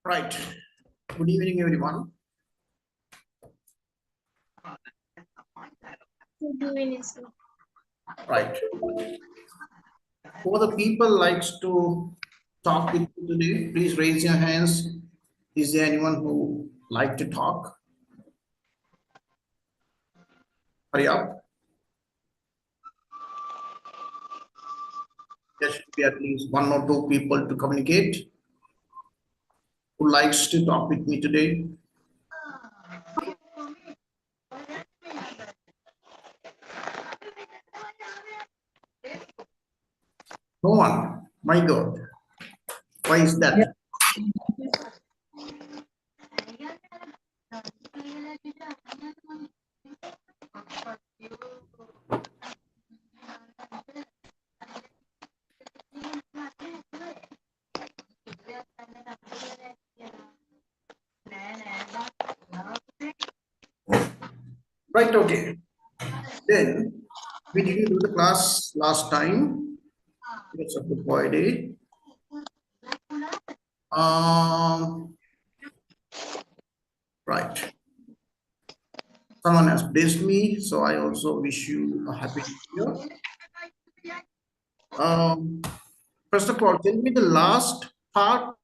Right. Good evening, everyone. Good evening, sir. Right. Who are the people likes to talk with you today? Please raise your hands. Is there anyone who like to talk? Hurry up. There should be at least one or two people to communicate. Who likes to talk with me today? No one. My God. Why is that? Right, okay. Then we didn't do the class last time because of the boy day. Right. Someone has blessed me, so I also wish you a happy new year. First of all, tell me the last part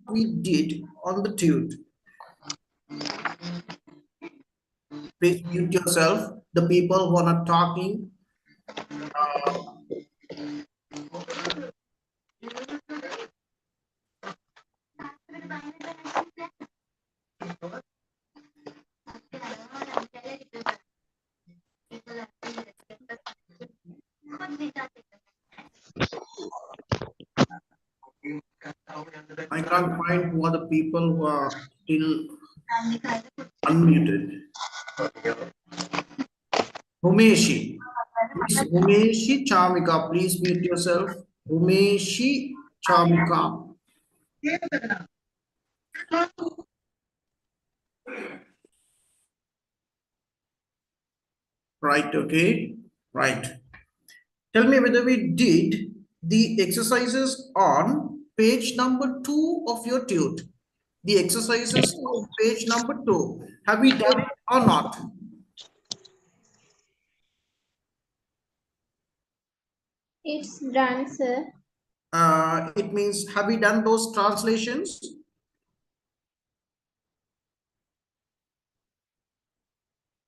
we did on the tune. Please mute yourself. The people who are not talking. I can't find who are the people who are still unmuted. Humeshi. Miss Humeshi Chamika, please mute yourself. Humeshi Chamika. Right, okay. Right. Tell me whether we did the exercises on page number 2 of your tute. The exercises of page number 2. Have we done it or not? It's done, sir. It means have we done those translations?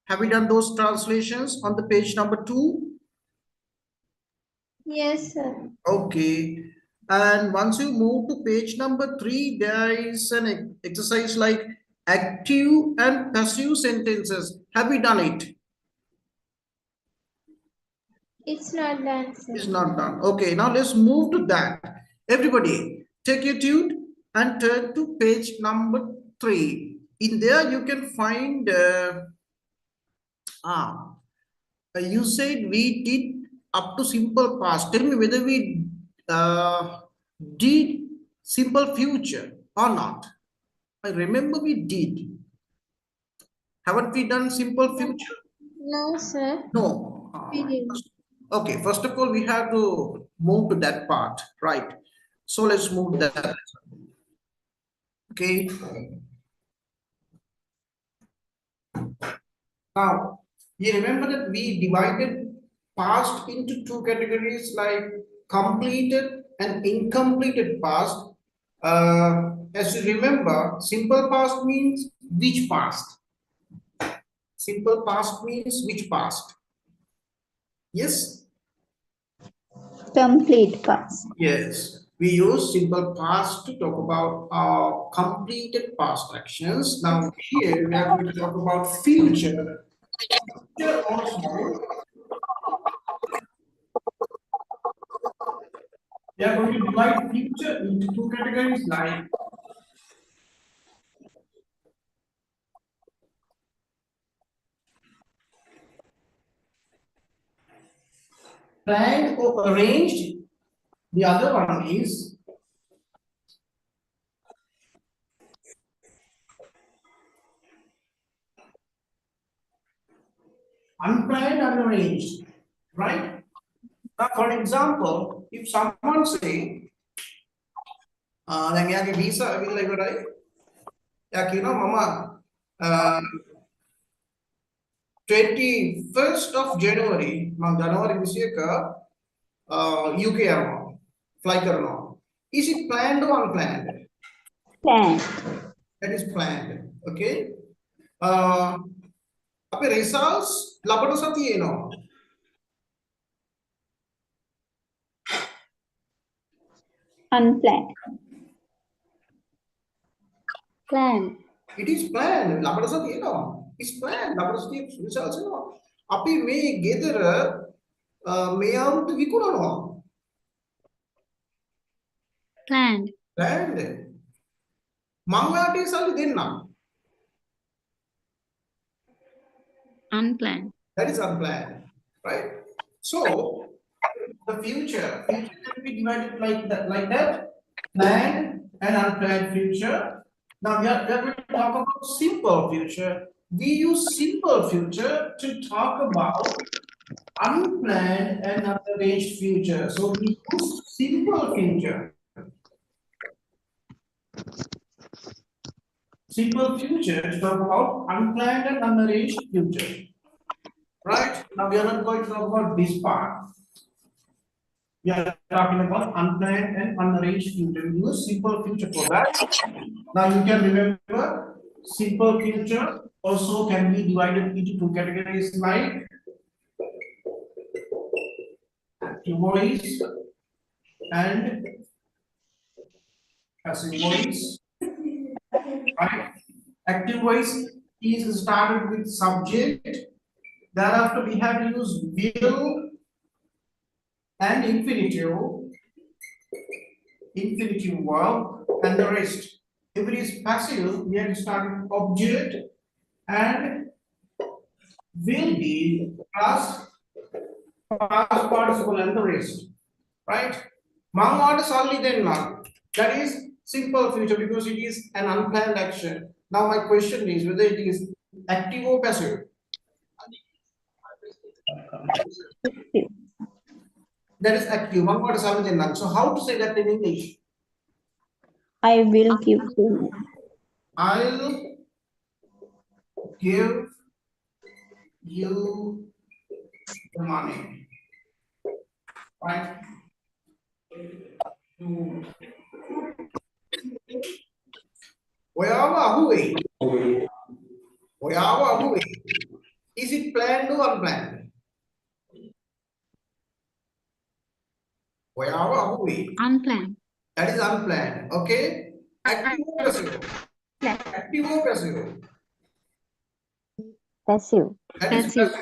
Have we done those translations on the page number 2? Yes, sir. Okay. And once you move to page number 3, there is an exercise like active and passive sentences. Have we done it? It's not done, sir. It's not done. Okay, now let's move to that. Everybody, take your tune and turn to page number 3. In there, you can find, you said we did up to simple past. Tell me whether we did simple future or not. I remember we did. Haven't we done simple future? No, sir. No. We didn't. Okay, first of all, we have to move to that part, right? So let's move that. Okay. Now, you remember that we divided past into two categories like completed and incompleted past. As you remember, simple past means which past? Simple past means which past? Yes? Complete past. Yes. We use simple past to talk about our completed past actions. Now, here we are going to talk about future. Future also, we are going to divide future into two categories like planned or arranged. The other one is unplanned and arranged, right? Now, for example, if someone say, දැන් එයාගේ visa ඇවිල්ලා ඉවරයි. එයා කියනවා මම 21st of January මම ජනවාරි 21 UK යනවා. fly කරනවා. Is it planned or unplanned? Planned. That is planned. Okay. අපේ results ලබන සතියේ එනවා. Unplanned. Planned. It is planned. ලබන සතියේ එනවා. It's planned. ලබන සතියේ results එනවා. අපි මේ ගෙදර මේ අවුරුද්ද විකුණනවා. Planned. Planned. මම ඔයාට ඒ සල්ලි දෙන්නම්. Unplanned. That is unplanned, right? So the future can be divided like that, planned and unplanned future. Now we are going to talk about simple future. We use simple future to talk about unplanned and unarranged future. So we use simple future. Simple future to talk about unplanned and unarranged future. Right? Now we are not going to talk about this part. We are talking about unplanned and unarranged future. We use simple future for that. Now you can remember simple future also can be divided into two categories like active voice and passive voice. Right? Active voice is started with subject. Thereafter, we have used will and infinitive verb, and the rest. If it is passive, we have started object and will be plus past participle and the rest. Right? Mangwada salli denna. That is simple future because it is an unplanned action. Now my question is whether it is active or passive. That is active. So how to say that in English? I will give you. I'll give you the money. Right? Is it planned or unplanned? Unplanned. That is unplanned. Okay. Active or passive? Active or passive? Passive. That is passive.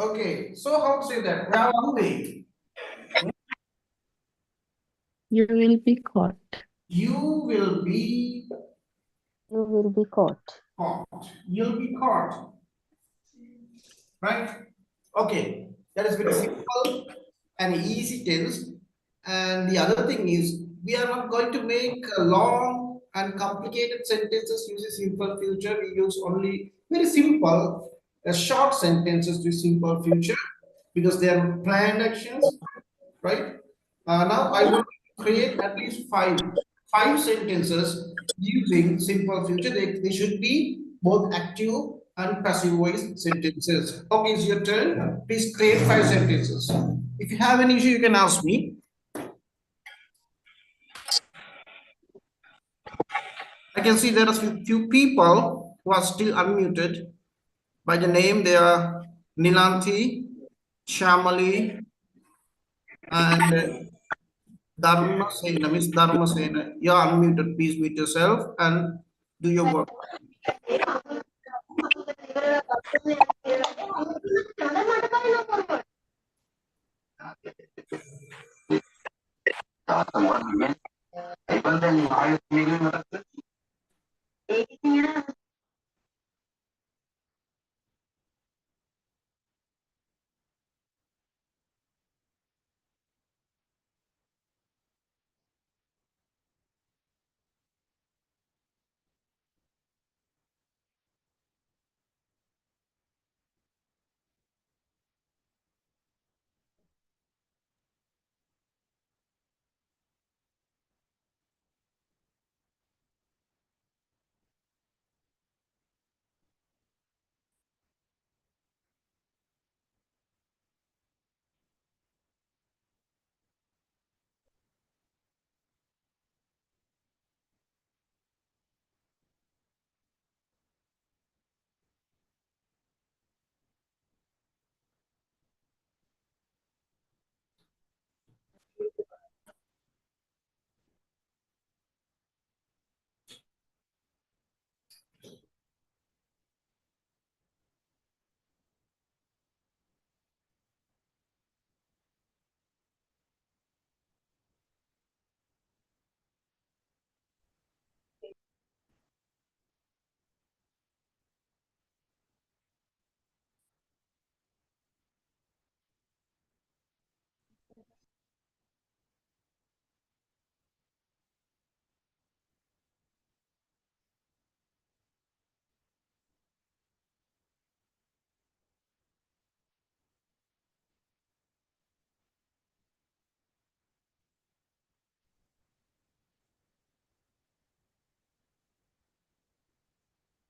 Okay. So how to say that? Where are we? You will be caught. You will be You will be caught. caught. You'll be caught. Right? Okay. That is very simple an easy tense. And the other thing is, we are not going to make long and complicated sentences using simple future. We use only very simple, short sentences with simple future because they are planned actions, right? Now I want to create at least five sentences using simple future. They should be both active and passive voice sentences. Okay, it's your turn. Please create five sentences. If you have any issue, you can ask me. I can see there are few people who are still unmuted. By the name, they are Nilanthi, Shamali, and Dharma Sena. Miss Dharma Sena, you are unmuted. Please mute yourself and do your work.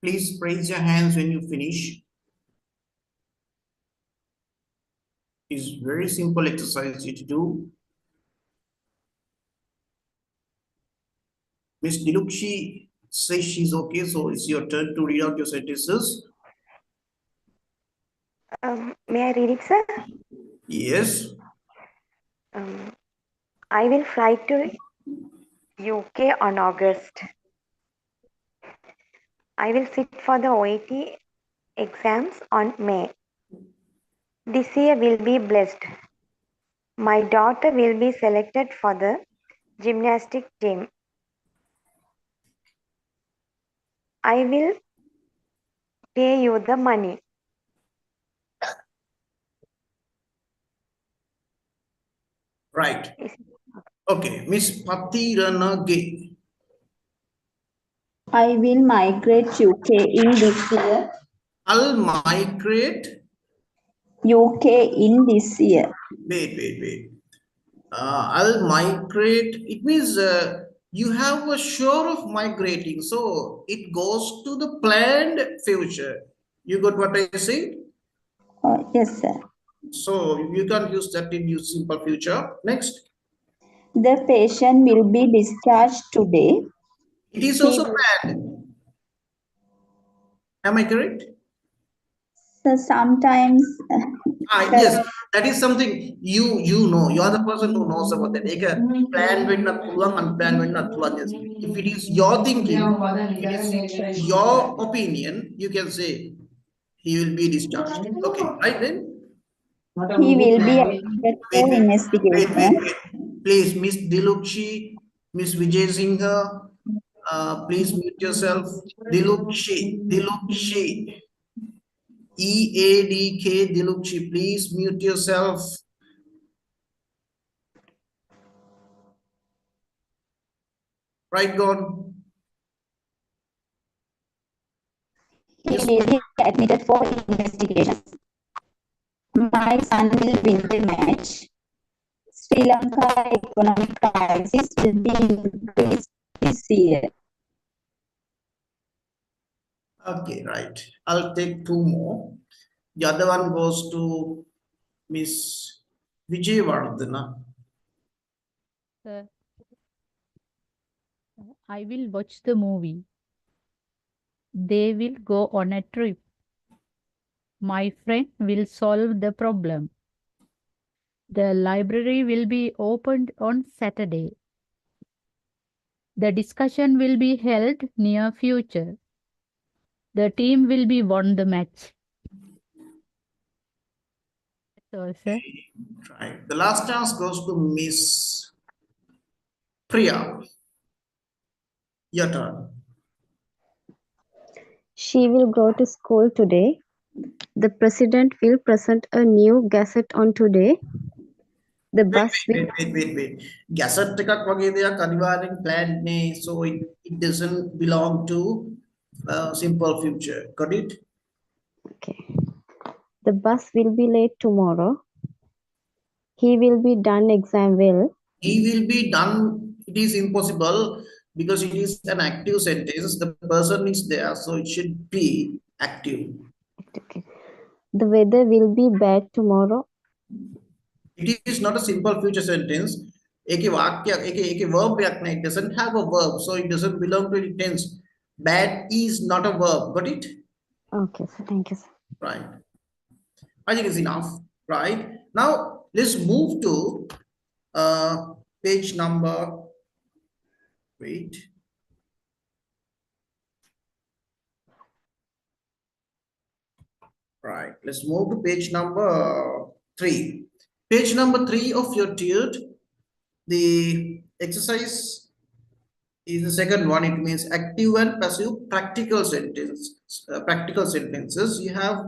Please raise your hands when you finish. It's very simple exercise to do. Miss Dilukshi says she's okay, so it's your turn to read out your sentences. May I read it, sir? Yes. I will fly to UK on August. I will sit for the OET exams on May. This year will be blessed. My daughter will be selected for the gymnastic team. I will pay you the money. Right. Okay, Miss Patiranage. I will migrate UK in this year. I'll migrate. UK in this year. Wait. I'll migrate. It means you have a sure of migrating. So it goes to the planned future. You got what I say? Yes, sir. So you can use that in your simple future. Next. The patient will be discharged today. It is also planned. Am I correct? So sometimes. Yes, that is something you know. You are the person who knows about that. Plan when not pulang and plan when not pulang. If it is your thinking, if it is your opinion, you can say he will be discharged. Okay, right then. He will be arrested for investigation. Wait. Please, Miss Dilukshi, Miss Vijay Singha, please mute yourself. Dilukshi. EADK Dilukshi, please mute yourself. Right, gone. He Yes. will be admitted for investigations. My son will win the match. Sri Lanka economic crisis will be increased this year. Okay, right. I'll take two more. The other one goes to Miss Vijayvardhana. Sir, I will watch the movie. They will go on a trip. My friend will solve the problem. The library will be opened on Saturday. The discussion will be held near future. The team will be won the match. So, sir, Right. The last chance goes to Miss Priya. Your turn. She will go to school today. The president will present a new gazette on today. The bus will Wait. Gazette එකක් වගේ දෙයක් අනිවාර්යෙන් planned නේ. So it doesn't belong to simple future. Got it? okay. The bus will be late tomorrow. He will be done exam well. He will be done. It is impossible because it is an active sentence. The person is there, so it should be active. Okay. The weather will be bad tomorrow. It is not a simple future sentence. Eke vakya, eke verb yakna, it doesn't have a verb, so it doesn't belong to any tense. Bad is not a verb. Got it? Okay, sir. Thank you, sir. Right. I think it's enough. Right. Now let's move to page number. Wait. Right. Let's move to page number 3. Page number 3 of your tilt. The exercise is the second one. It means active and passive practical sentence. Practical sentences. You have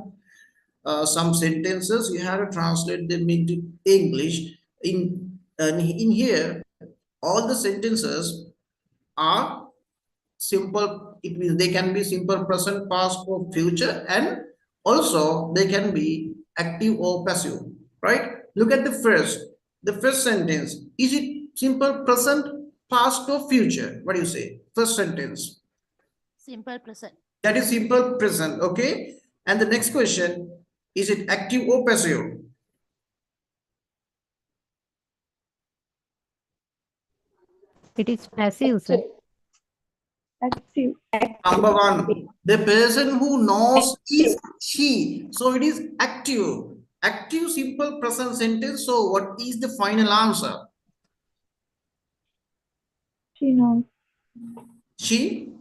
some sentences. You have to translate them into English. In here, all the sentences are simple. It means they can be simple present, past, or future, and also they can be active or passive. Right? Look at the first sentence. Is it simple present, past, or future? What do you say? First sentence. Simple present. That is simple present. Okay. And the next question, is it active or passive? it is passive, sir. Active. Number one, the person who knows is she. So it is active. Active simple present sentence. So what is the final answer? She knows. She?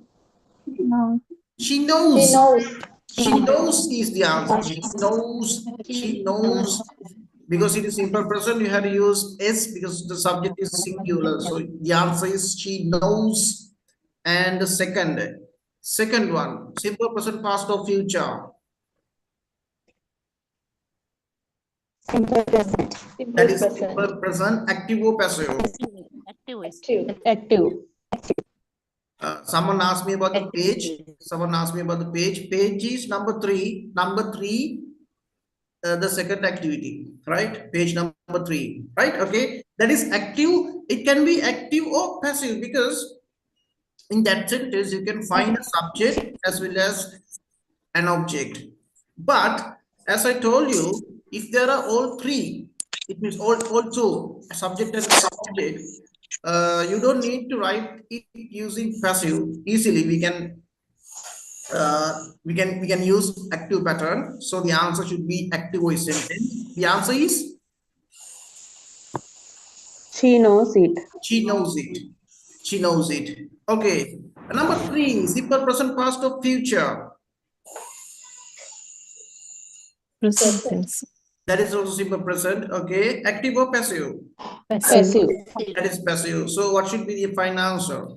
She knows. She knows. She knows. She knows is the answer. She knows. She knows. Because it is simple present, you have to use S because the subject is singular. So the answer is she knows. And the second one, simple present, past, or future. Simple present. That is simple present, active or passive. Active. Active. Someone asked me about the page. Page is number 3. Number 3, the second activity, right? Page number 3, right? Okay. That is active. It can be active or passive because in that sentence you can find a subject as well as an object. But as I told you, if there are all three, it means also a subject and object. You don't need to write it using passive. Easily we can use active pattern. So the answer should be active voice sentence. The answer is She knows it. she knows it. She knows it. Okay. Number 3, simple present, past, or future. Present tense. That is also simple present. Okay. Active or passive? Passive. That is passive. So what should be the final answer?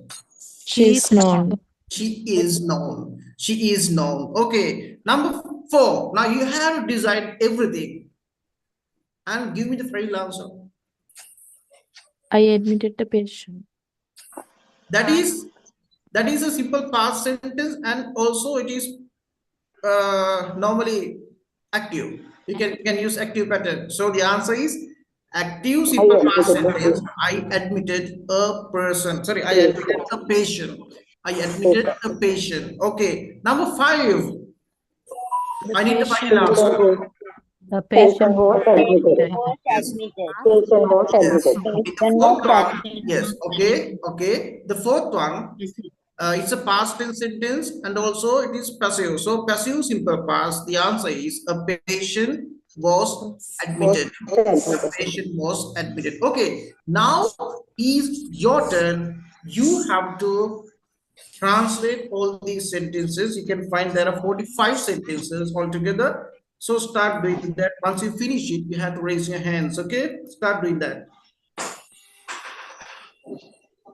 She is known. She is known. She is known. Okay. Number 4. Now you have to decide everything and give me the final answer. I admitted the patient. That is a simple past sentence, and also it is normally active. You can use active pattern. So the answer is active simple past sentence. I admitted a person. Sorry, I admitted a patient. I admitted a patient. Okay. Number 5. The I need the final patient, answer. the patient was was admitted. Yes. Patient was Yes. admitted. The fourth one. Yes. Okay. Okay. The fourth one. It's a past tense sentence, and also it is passive. So passive simple past. The answer is a patient was admitted. A patient was admitted. Okay. Now is your turn. You have to translate all these sentences. You can find there are 45 sentences altogether. So start doing that. Once you finish it, you have to raise your hands. Okay. Start doing that.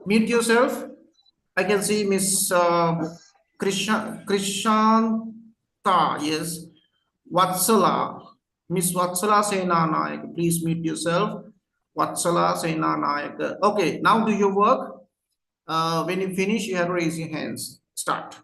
Mute yourself. I can see Miss Krishanta, yes. Vatsala, Miss Vatsala Sena Nayak, please mute yourself. Vatsala Sena Nayak. Okay, now do your work. When you finish, you have to raise your hands. Start.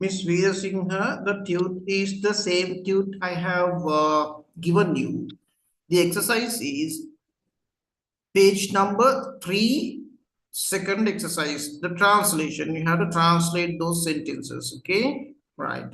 Miss Veer Singha, the tune is the same tune I have given you. The exercise is page number 3, second exercise, the translation. You have to translate those sentences. Okay, right.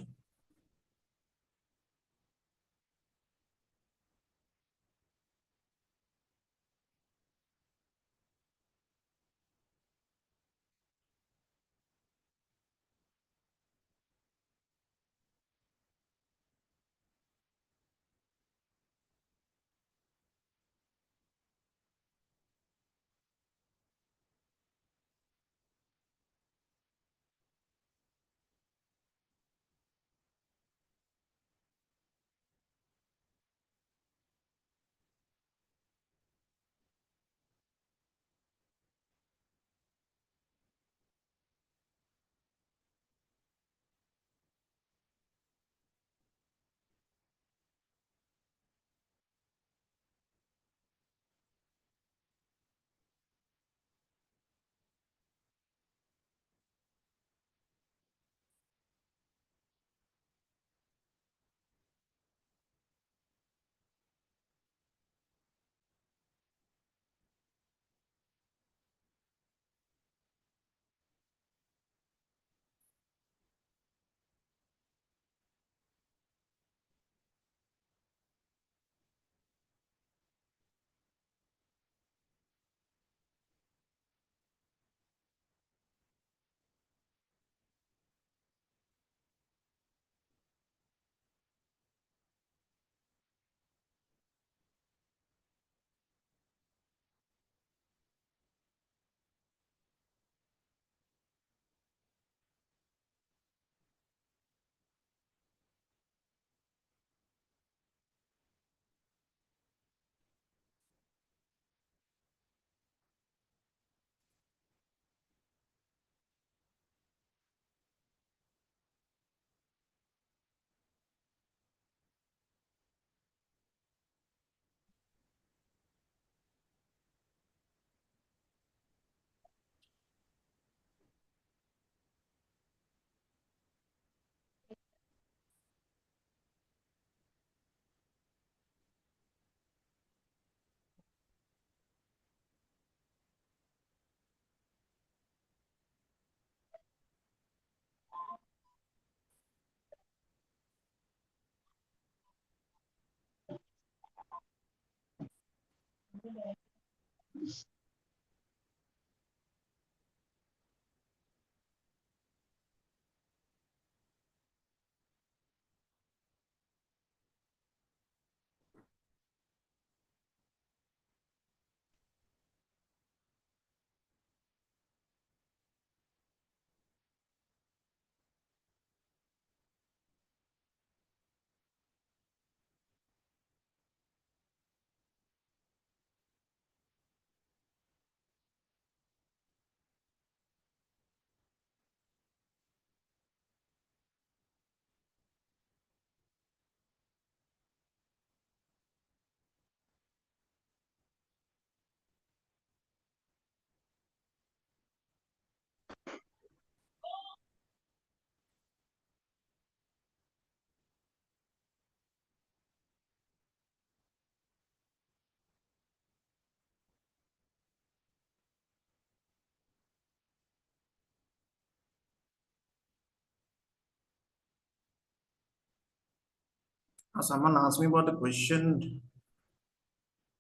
Someone asked me about the question.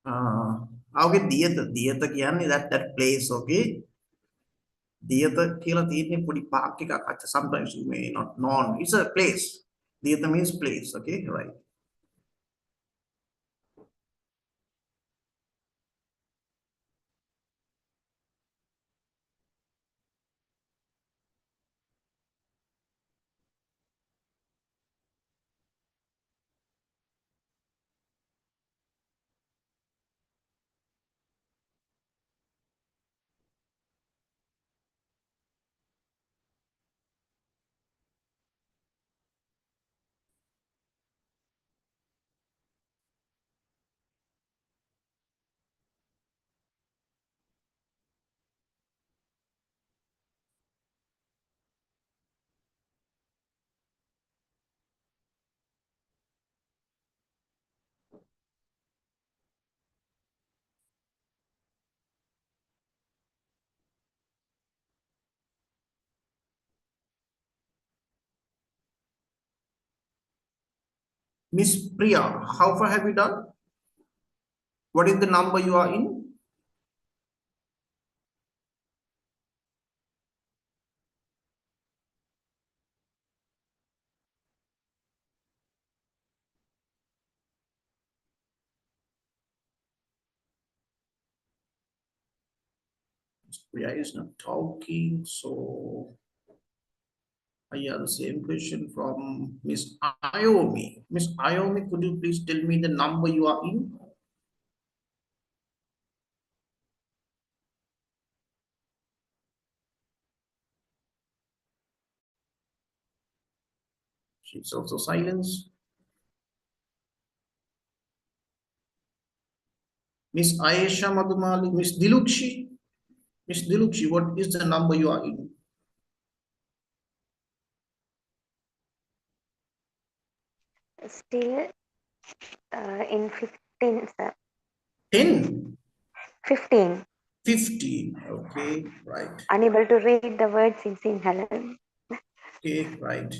Okay, Diyata කියන්නේ that place, okay? Diyata කියලා තියෙන්නේ පොඩි park එකක්. Sometimes you may not know. It's a place. Diyata means place, okay? Right. Miss Priya, how far have you done? What is the number you are in? Miss Priya is not talking, so I have the same question from Miss Iomi. Miss Iomi, could you please tell me the number you are in? She's also silenced. Miss Ayesha Madhumali, Miss Dilukshi. Miss Dilukshi, what is the number you are in? Still in 15, sir. 10? 15. 15. Okay, right. Unable to read the words in Sinhala. Okay, right.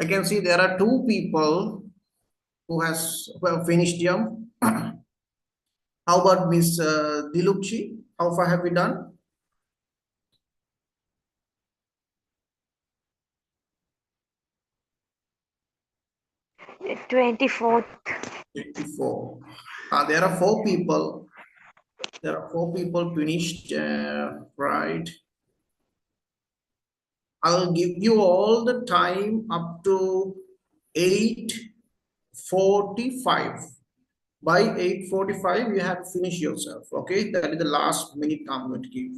I can see there are two people who have finished them. How about Miss Dilukchi? How far have we done? 24th. 24. There are four people. There are four people finished, right? I'll give you all the time up to 8:45. By 8:45, you have to finish yourself. Okay, that is the last minute I'm going to give.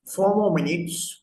Four more minutes.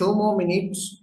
2 more minutes.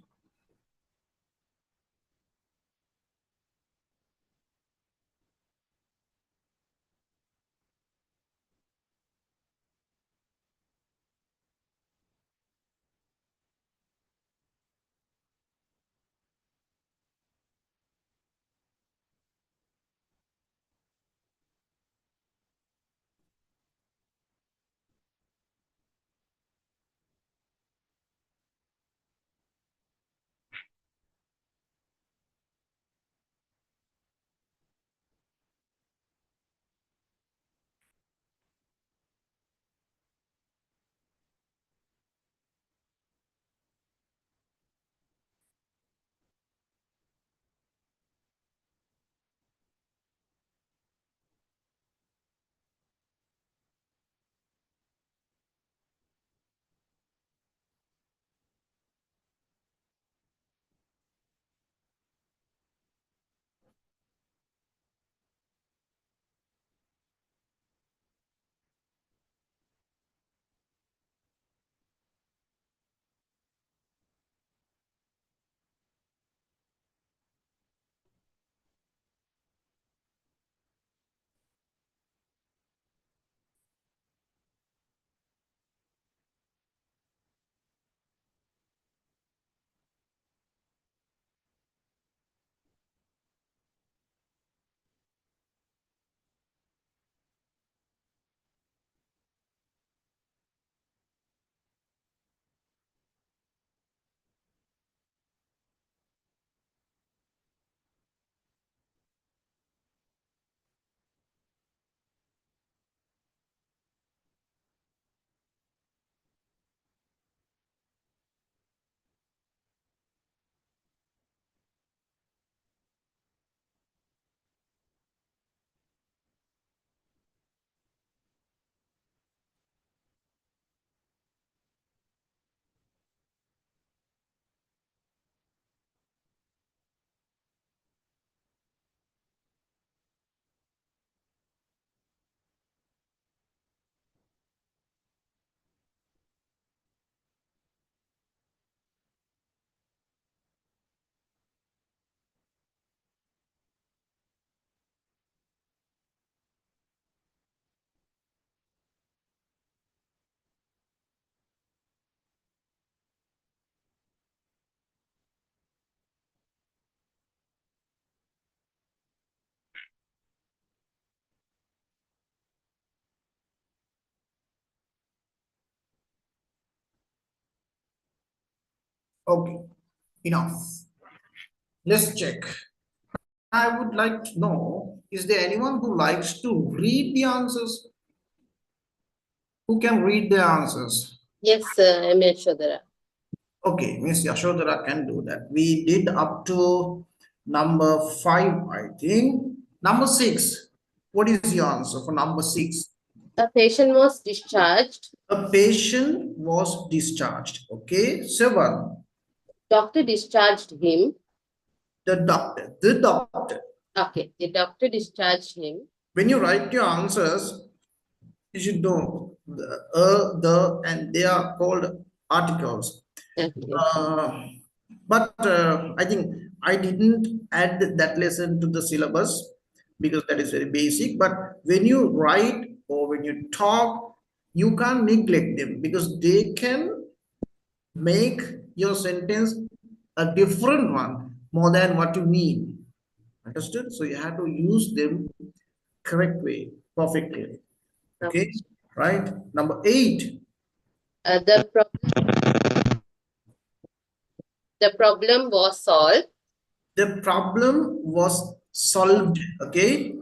Okay, enough. Let's check. I would like to know, is there anyone who likes to read the answers? Who can read the answers? Yes, I'm Yashodhara. Okay, Miss Yashodhara can do that. We did up to number 5, I think. Number 6. What is the answer for number 6? A patient was discharged. A patient was discharged. Okay. 7. Doctor discharged him. The doctor. The doctor. Okay, the doctor discharged him. When you write your answers, you should know the, and they are called articles. Okay. But I think I didn't add that lesson to the syllabus because that is very basic. But when you write or when you talk, you can't neglect them because they can make your sentence a different one more than what you mean. Understood? So you have to use them correct way, perfectly. Okay, right? Number 8. The problem was solved. The problem was solved. Okay.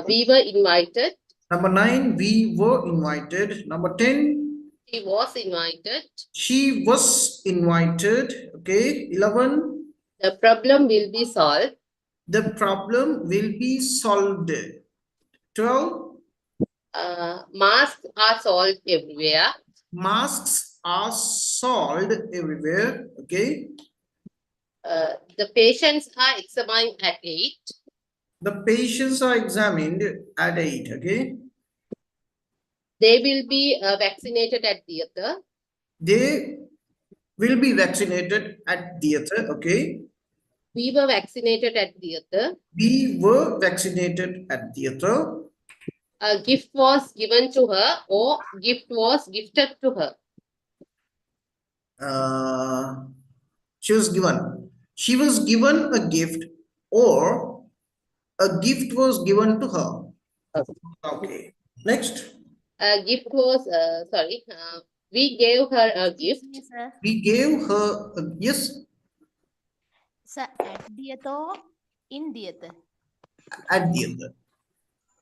We were invited. Number 9, we were invited. Number 10, He was invited. she was invited. Okay. 11, The problem will be solved. the problem will be solved. 12, Masks are sold everywhere. masks are sold everywhere. Okay. The patients are examined at 8. The patients are examined at 8. Okay. They will be vaccinated at theater. They will be vaccinated at theater. Okay. We were vaccinated at theater. We were vaccinated at theater. A gift was given to her or gift was gifted to her. She was given. She was given a gift or a gift was given to her. Okay. Next. A gift was, we gave her a gift. Excuse me, sir. We gave her, yes, Sir, at theater, in theater. at theater.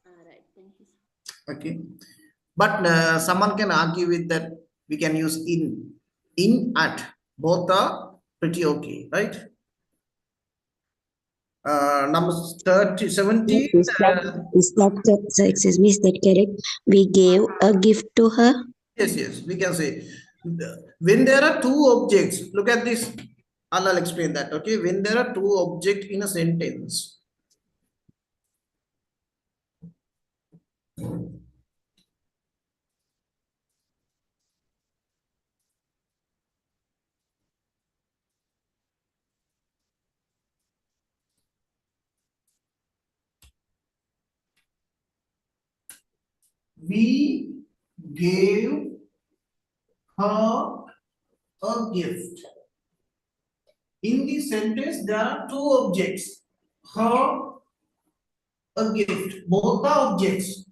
All right, thank you. Okay. But someone can argue with that we can use in, at. Both are pretty okay, right? Number 30, 17. Sir, excuse me, is that correct? We gave a gift to her. Yes, we can say. When there are two objects, look at this. I'll explain that, okay? When there are two objects in a sentence, we gave her a gift. In this sentence, there are two objects. Her, a gift. Both are objects.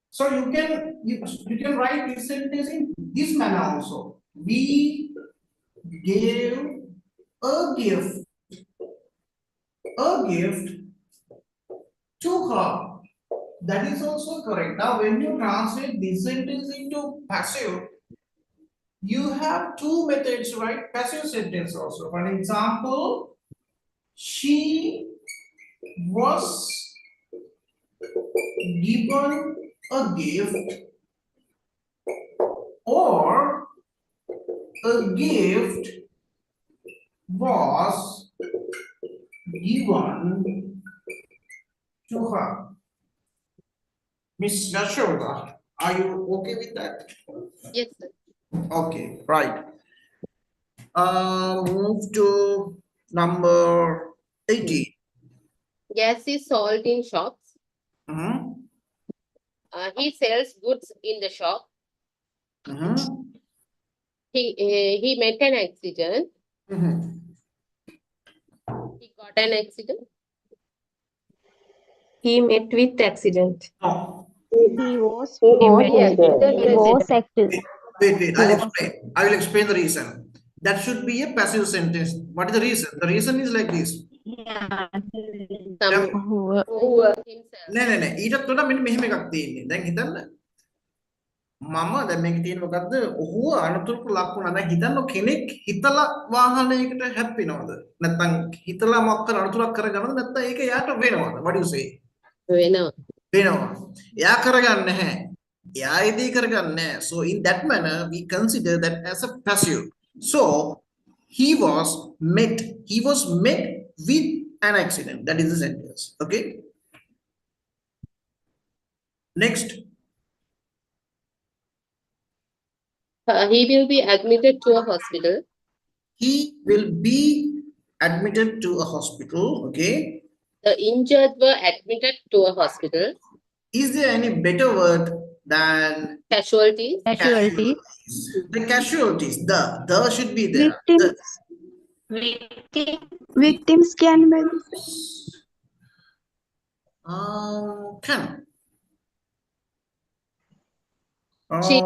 So you can write this sentence in this manner also. We gave a gift to her. That is also correct. Now, when you translate this sentence into passive, you have two methods to write passive sentence also. For example, she was given a gift, or a gift was given to her. Miss Yashoda, are you okay with that? Yes, sir. Okay, right. Move to number 18. Gas is sold in shops. Mhm, He sells goods in the shop. mhm, He met an accident. mhm. He got an accident. He met with accident. No, He was active. wait. I will explain the reason. That should be a passive sentence. What is the reason? The reason is like this. Some who himself. නෑ ඊටත් වඩා මෙන්න මෙහෙම එකක් තියෙන්නේ. දැන් හිතන්න මම දැන් මේක තියෙන මොකද්ද? ඔහුව අනතුරට ලක් වුණා. දැන් හිතන්න කෙනෙක් හිතලා වාහනයකට හැප්පෙනවද? නැත්නම් හිතලා මොකක් කර අනතුරක් කරගන්නවද? නැත්නම් ඒක යාට වෙනවද? What do you say? වෙනවා. එයා කරගන්නේ නැහැ. එයා ඉදී කරගන්නේ නැහැ. So in that manner we consider that as a passive. So he was met with an accident. That is the sentence. Okay. Next. He will be admitted to a hospital. He will be admitted to a hospital. Okay. The injured were admitted to a hospital. Is there any better word than Casualties. the casualties? The should be there. Victims can be. Can. She-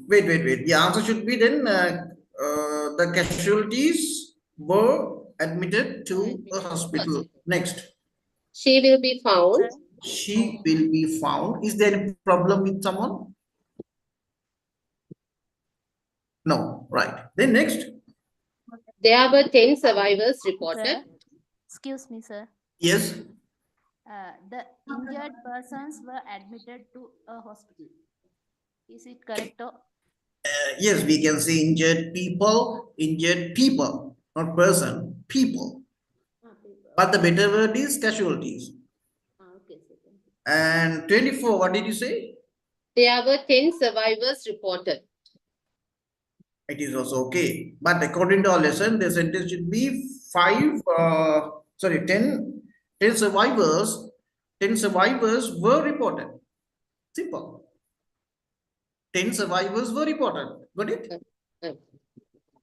Wait. The answer should be then the casualties were admitted to a hospital. Next. She will be found. She will be found. Is there any problem with someone? No. Right. Then next. There were 10 survivors reported. Sir, excuse me, sir. Yes. The injured persons were admitted to a hospital. Is it correct? Or? Yes, we can say injured people, not person, people. But the better word is casualties. Okay, sir. Thank you. And 24, what did you say? There were 10 survivors reported. It is also okay. But according to our lesson, the sentence should be 10 survivors. 10 survivors were reported. Simple. 10 survivors were reported. Got it? Uh,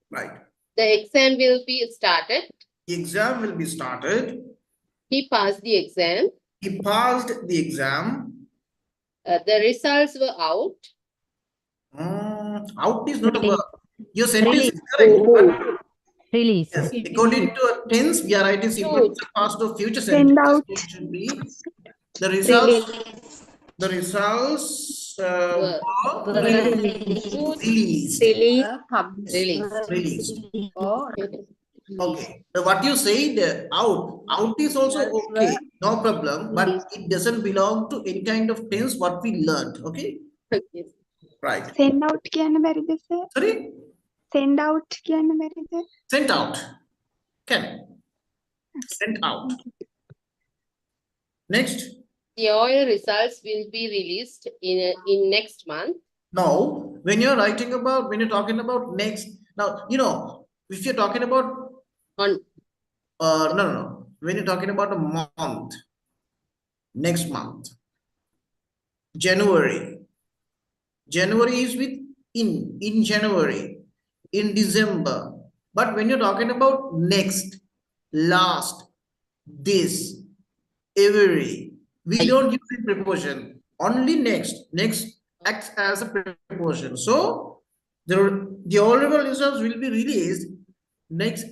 Right. The exam will be started. The exam will be started. He passed the exam. He passed the exam. The results were out. Out is not a verb. Your sentence Release. is correct. But Release. yes, according to a tense, we are writing simple Huge. past or future Send sentences. out. It should be the results. The results Were were released. released. Released. Okay. So what you said, out is also okay, no problem, but it doesn't belong to any kind of tense what we learned. Okay. Yes. Right. Send out කියන්න බැරිද sir? Sorry. Send out කියන්න බැරිද? Sent out. Can. Sent out. Next. The oil results will be released in next month. Now, when you're talking about next, now, if you're talking about On no. When you're talking about a month, next month, January is with in January, in December. But when you're talking about next, last, this, every, we don't use the preposition. Only next acts as a preposition. So the oral results will be released next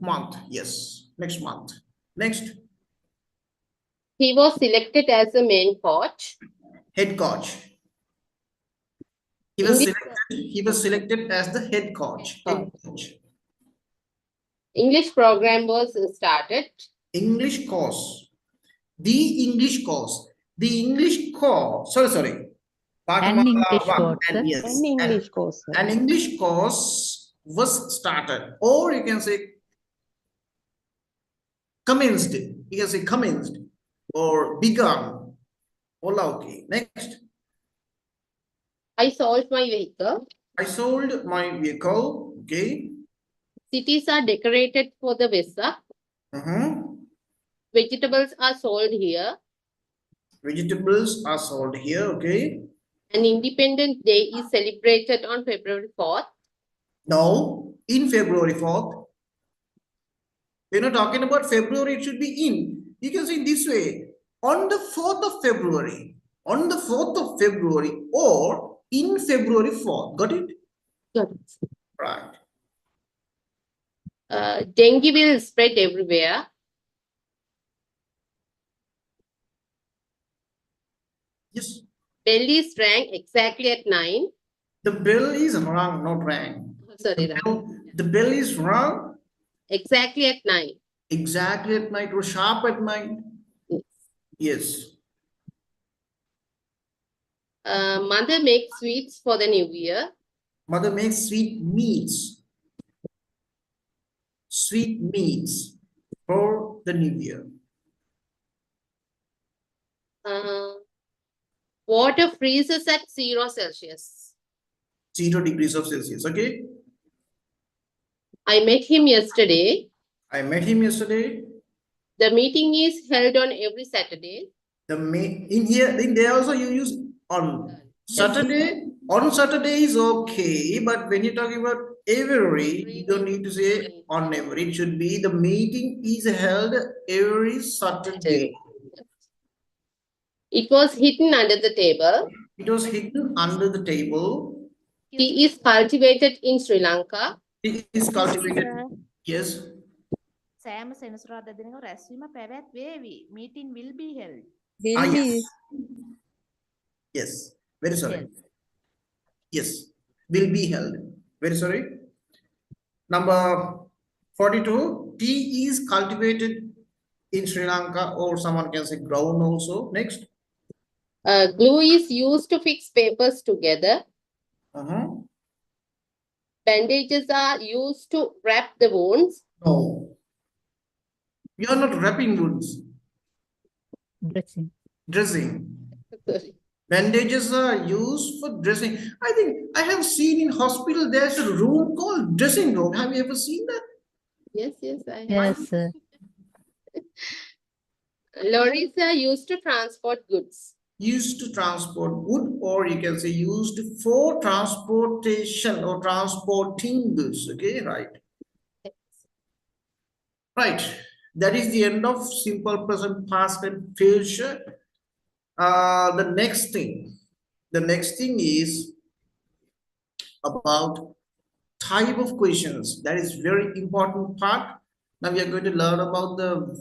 month. Yes, next month. Next. He was selected as the main coach. Head coach. He was selected as the head coach. English program was started. English course. The English course. Sorry. An English course. An English course. An English course was started. Or you can say commenced. You can say commenced or begun. All okay. Next. I sold my vehicle. I sold my vehicle. Okay. Cities are decorated for the Vesak. Vegetables are sold here. Vegetables are sold here. Okay. An Independence Day is celebrated on February 4th. No, in February 4th. When you're talking about February, it should be in. You can say this way. On the 4th of February. On the 4th of February or in February 4th. Got it? Got it. Right. Dengue will spread everywhere. Yes. Bell is rang exactly at 9. The bell is rung, not rang. Sorry, the bell is rung exactly at 9. Exactly at night or sharp at night. Yes. Mother makes sweets for the new year. Mother makes sweet meats. Sweet meats for the new year. Water freezes at 0 Celsius. 0 degrees of Celsius. Okay. I met him yesterday. I met him yesterday. The meeting is held on every Saturday. In there also you use on Saturday. On Saturday is okay, but when you're talking about every, you don't need to say on every. It should be the meeting is held every Saturday. It was hidden under the table. It was hidden under the table. He is cultivated in Sri Lanka. He is cultivated. Yes. සෑම සෙනසුරාදා දිනක රැස්වීම පැවැත්වේවි. Meeting will be held. Yes. Yes. Very sorry. Yes. Will be held. Very sorry. Number 42. Tea is cultivated in Sri Lanka, or someone can say grown also. Next. Glue is used to fix papers together. Bandages are used to wrap the wounds. No. You are not wrapping wounds. Dressing. Dressing. Sorry. Bandages are used for dressing. I think I have seen in hospital there's a room called dressing room. Have you ever seen that? Yes, I have. Yes, sir. Lorries are used to transport goods. Used to transport wood, or you can say used for transportation or transporting goods. Okay, right. Right. That is the end of simple present, past, and future. The next thing is about type of questions. That is very important part. Now we are going to learn about the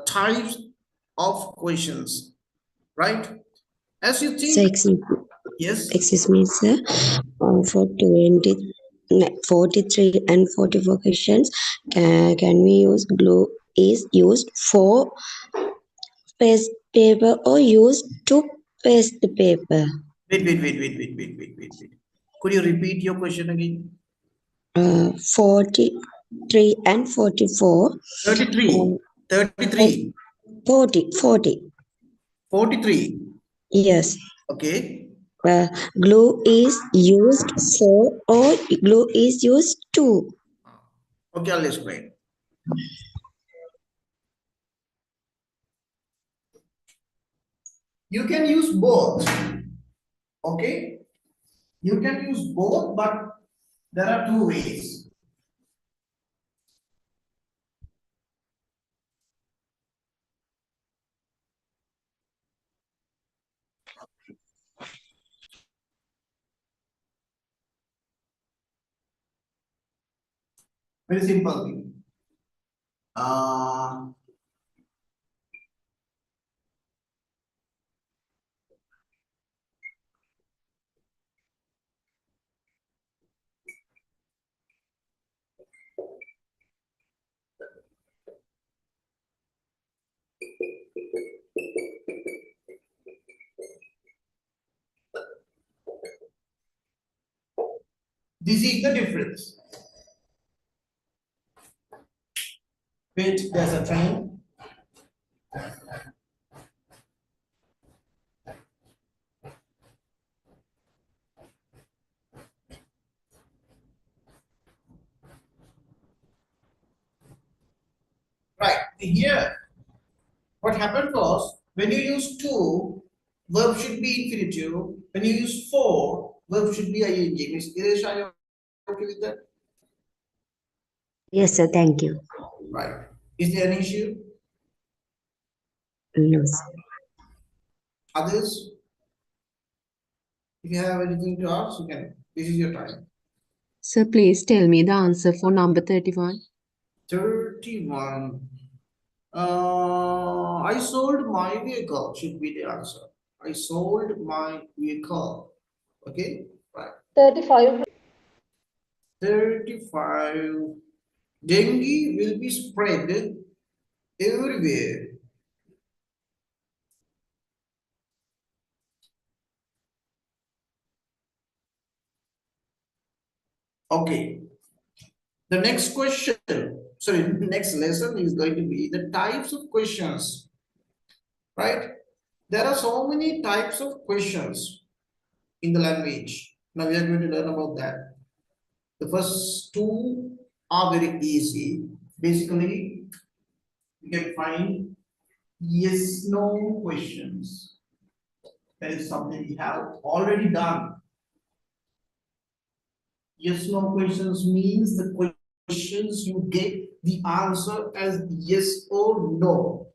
types of questions, right? As you So, think, yes, excuse me, sir. For 43 and 44 questions, can we use glue is used for paste paper or used to paste the paper? wait. Could you repeat your question again? 43 and 44. 33, Uh, 33, 40. 43. Yes. Okay. Glue is used for or glue is used to. Okay, I'll explain. You can use both. Okay. You can use both, but there are two ways. Very simple thing. This is the difference. Wait, there's a train. Right, here, what happened was, when you use two, verb should be infinitive. When you use four, verb should be ing. Miss Girish, are you okay with that? Yes, sir. Thank you. Right. Is there an issue? No, sir. Others? If you have anything to ask, you can. This is your time. So please tell me the answer for number 31. 31. I sold my vehicle should be the answer. I sold my vehicle. Okay, right. 35. 35. Dengue will be spread everywhere. Okay. The next question, sorry, next lesson is going to be the types of questions, right? There are so many types of questions in the language. Now we are going to learn about that. The first two are very easy. Basically, you can find yes, no questions. That is something we have already done. Yes, no questions means the questions you get the answer as yes or no,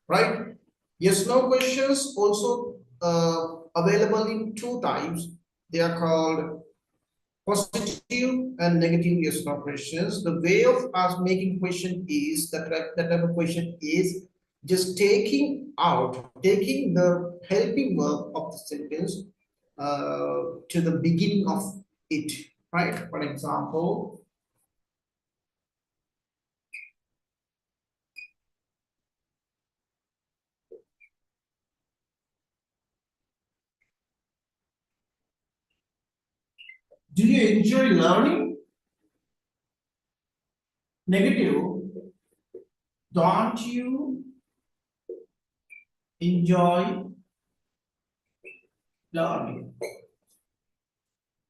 right? Yes, no questions also available in two types. They are called positive and negative yes no questions. The way of us making question is that type of question is just taking the helping verb of the sentence to the beginning of it, right? For example, do you enjoy learning? Negative, don't you enjoy learning.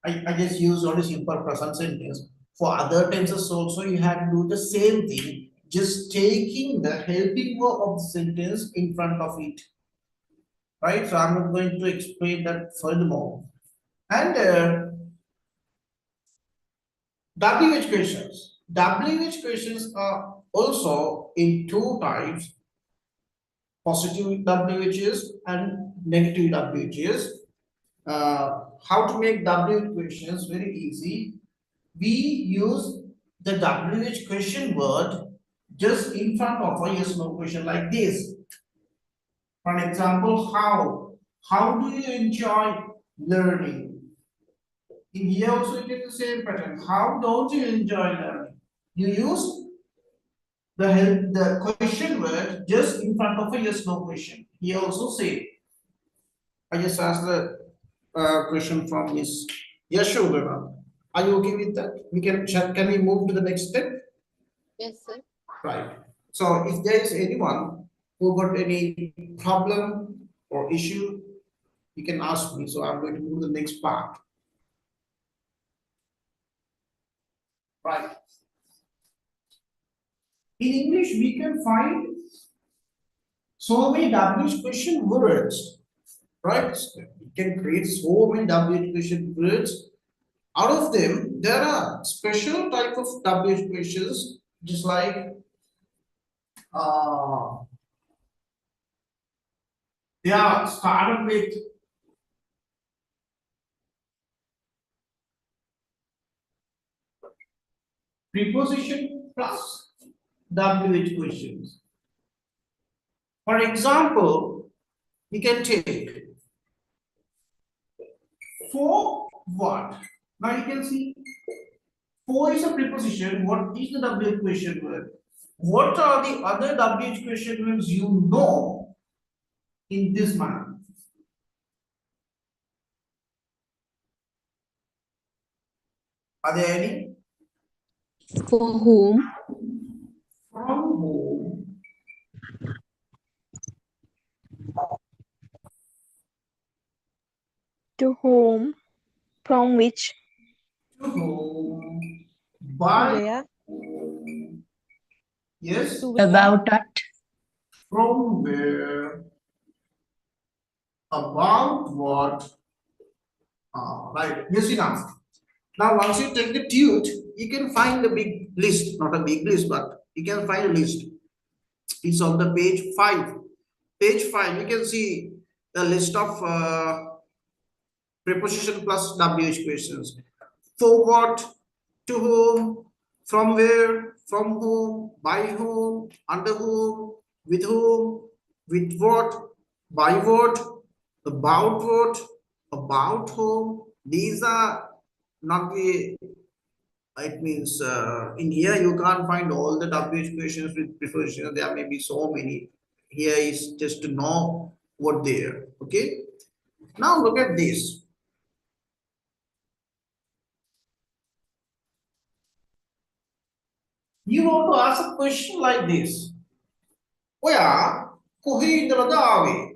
I just use only simple present sentence. For other tenses also, you have to do the same thing, just taking the helping verb of the sentence in front of it. Right? So I'm not going to explain that furthermore. And WH questions. WH questions are also in two types, positive WHs and negative WHs. How to make WH questions? Very easy. We use the WH question word just in front of a yes no question like this. For example, how? How do you enjoy learning? In here also it is the same pattern. How don't you enjoy learning? You use the question word just in front of a yes no question. Here also say. I just asked the question from Miss Yashodhana. Are you okay with that? Can we move to the next step? Yes, sir. Right. So if there is anyone who got any problem or issue, you can ask me. So I'm going to move to the next part. Right. In English, we can find so many WH question words. Right? We can create so many WH question words. Out of them, there are special type of WH questions, just like they are started with preposition plus WH questions. For example, we can take for what? Now you can see for is a preposition. What is the WH question word? What are the other WH question words you know in this manner? Are there any? For whom? From whom? To whom? From which? To whom? By Where? whom? Yes. To where? About that. From where? About what? Right. Yes, enough. Now, once you take the tute, you can find the big list, not a big list, but you can find a list. It's on the page 5. Page 5, you can see the list of preposition plus WH questions. For what? To whom? From where? From whom? By whom? Under whom? With whom? With what? By what? About what? About whom? These are not the, it means in here you can't find all the WH questions with prepositions. There may be so many. Here is just to know what they are. Okay. Now look at this. You want to ask a question like this. Oya, kohe idhar aave?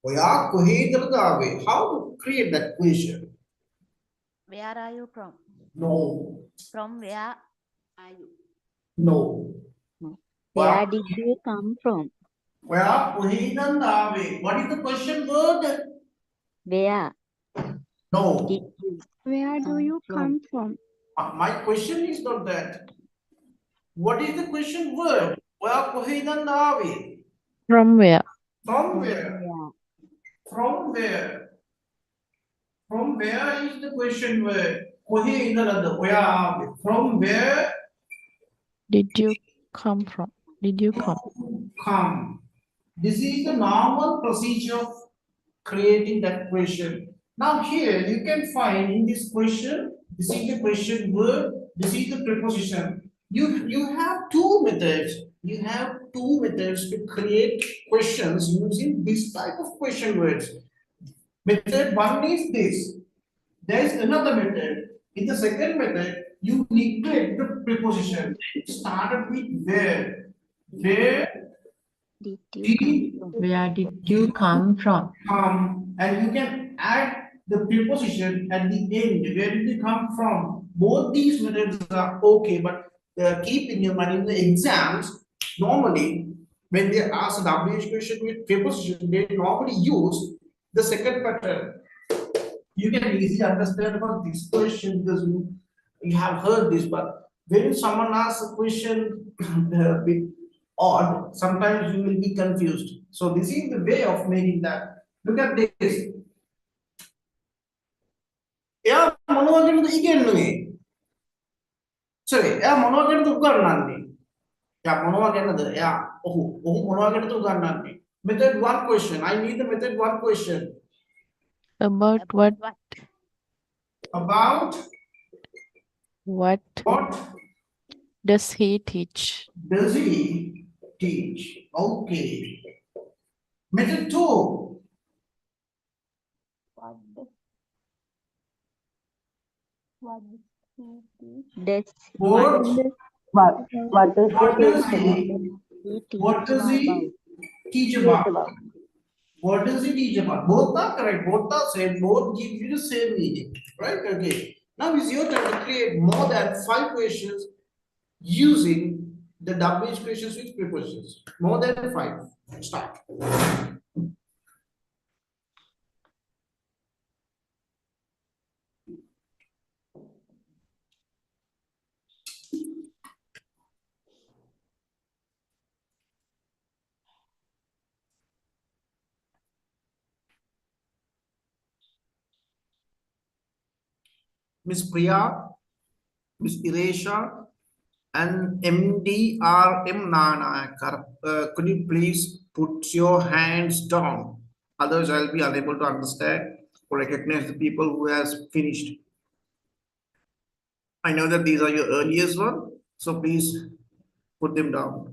Oya, kohe idhar aave? How to create that question? Where are you from? No. From where are you? No. Where did you come from? Oya, kohe idhar aave? What is the question word? Where No. did you Where do you come from? My question is not that. What is the question word? Well, kohidan aave. From where? From from where? where? From where? From where is the question word? Kohidan where aave. From where Did you come from? Did you come? you come? This is the normal procedure of creating that question. Now here you can find in this question, this is the question word, this is the preposition. You have two methods. You have two methods to create questions using this type of question words. Method one is this. There is another method. In the second method, you neglect the preposition. It started with where. Where Did you come from? Where did you come from? And you can add the preposition at the end. Where did you come from? Both these methods are okay, but keep in your mind in the exams, normally when they ask a WH question with preposition, they normally use the second pattern. You can easily understand about this question because you have heard this, but when someone asks a question bit odd, sometimes you will be confused. So this is the way of making that. Look at this. එයා මොනවා ගැනද ඉගෙනුනේ? sorry, එයා මොනවා ගැනද උගන්වන්නේ? එයා මොනවා ගැනද? ඔහු මොනවා ගැනද උගන්වන්නේ? Method 1 question. I need the method 1 question. About what? About What what does he teach? does he teach? Okay. Method 2. What does he teach? What What does what does he he what does he teach about? What does he teach about? Both are correct. Both are same. Both give you the same meaning. Right? Okay. Now it's your turn to create more than 5 questions using the WH questions with prepositions. More than 5. Start. Miss Priya, Miss Iresha, and MDRM Nana. Could you please put your hands down? Otherwise, I'll be unable to understand or recognize the people who has finished. I know that these are your earliest one, so please put them down.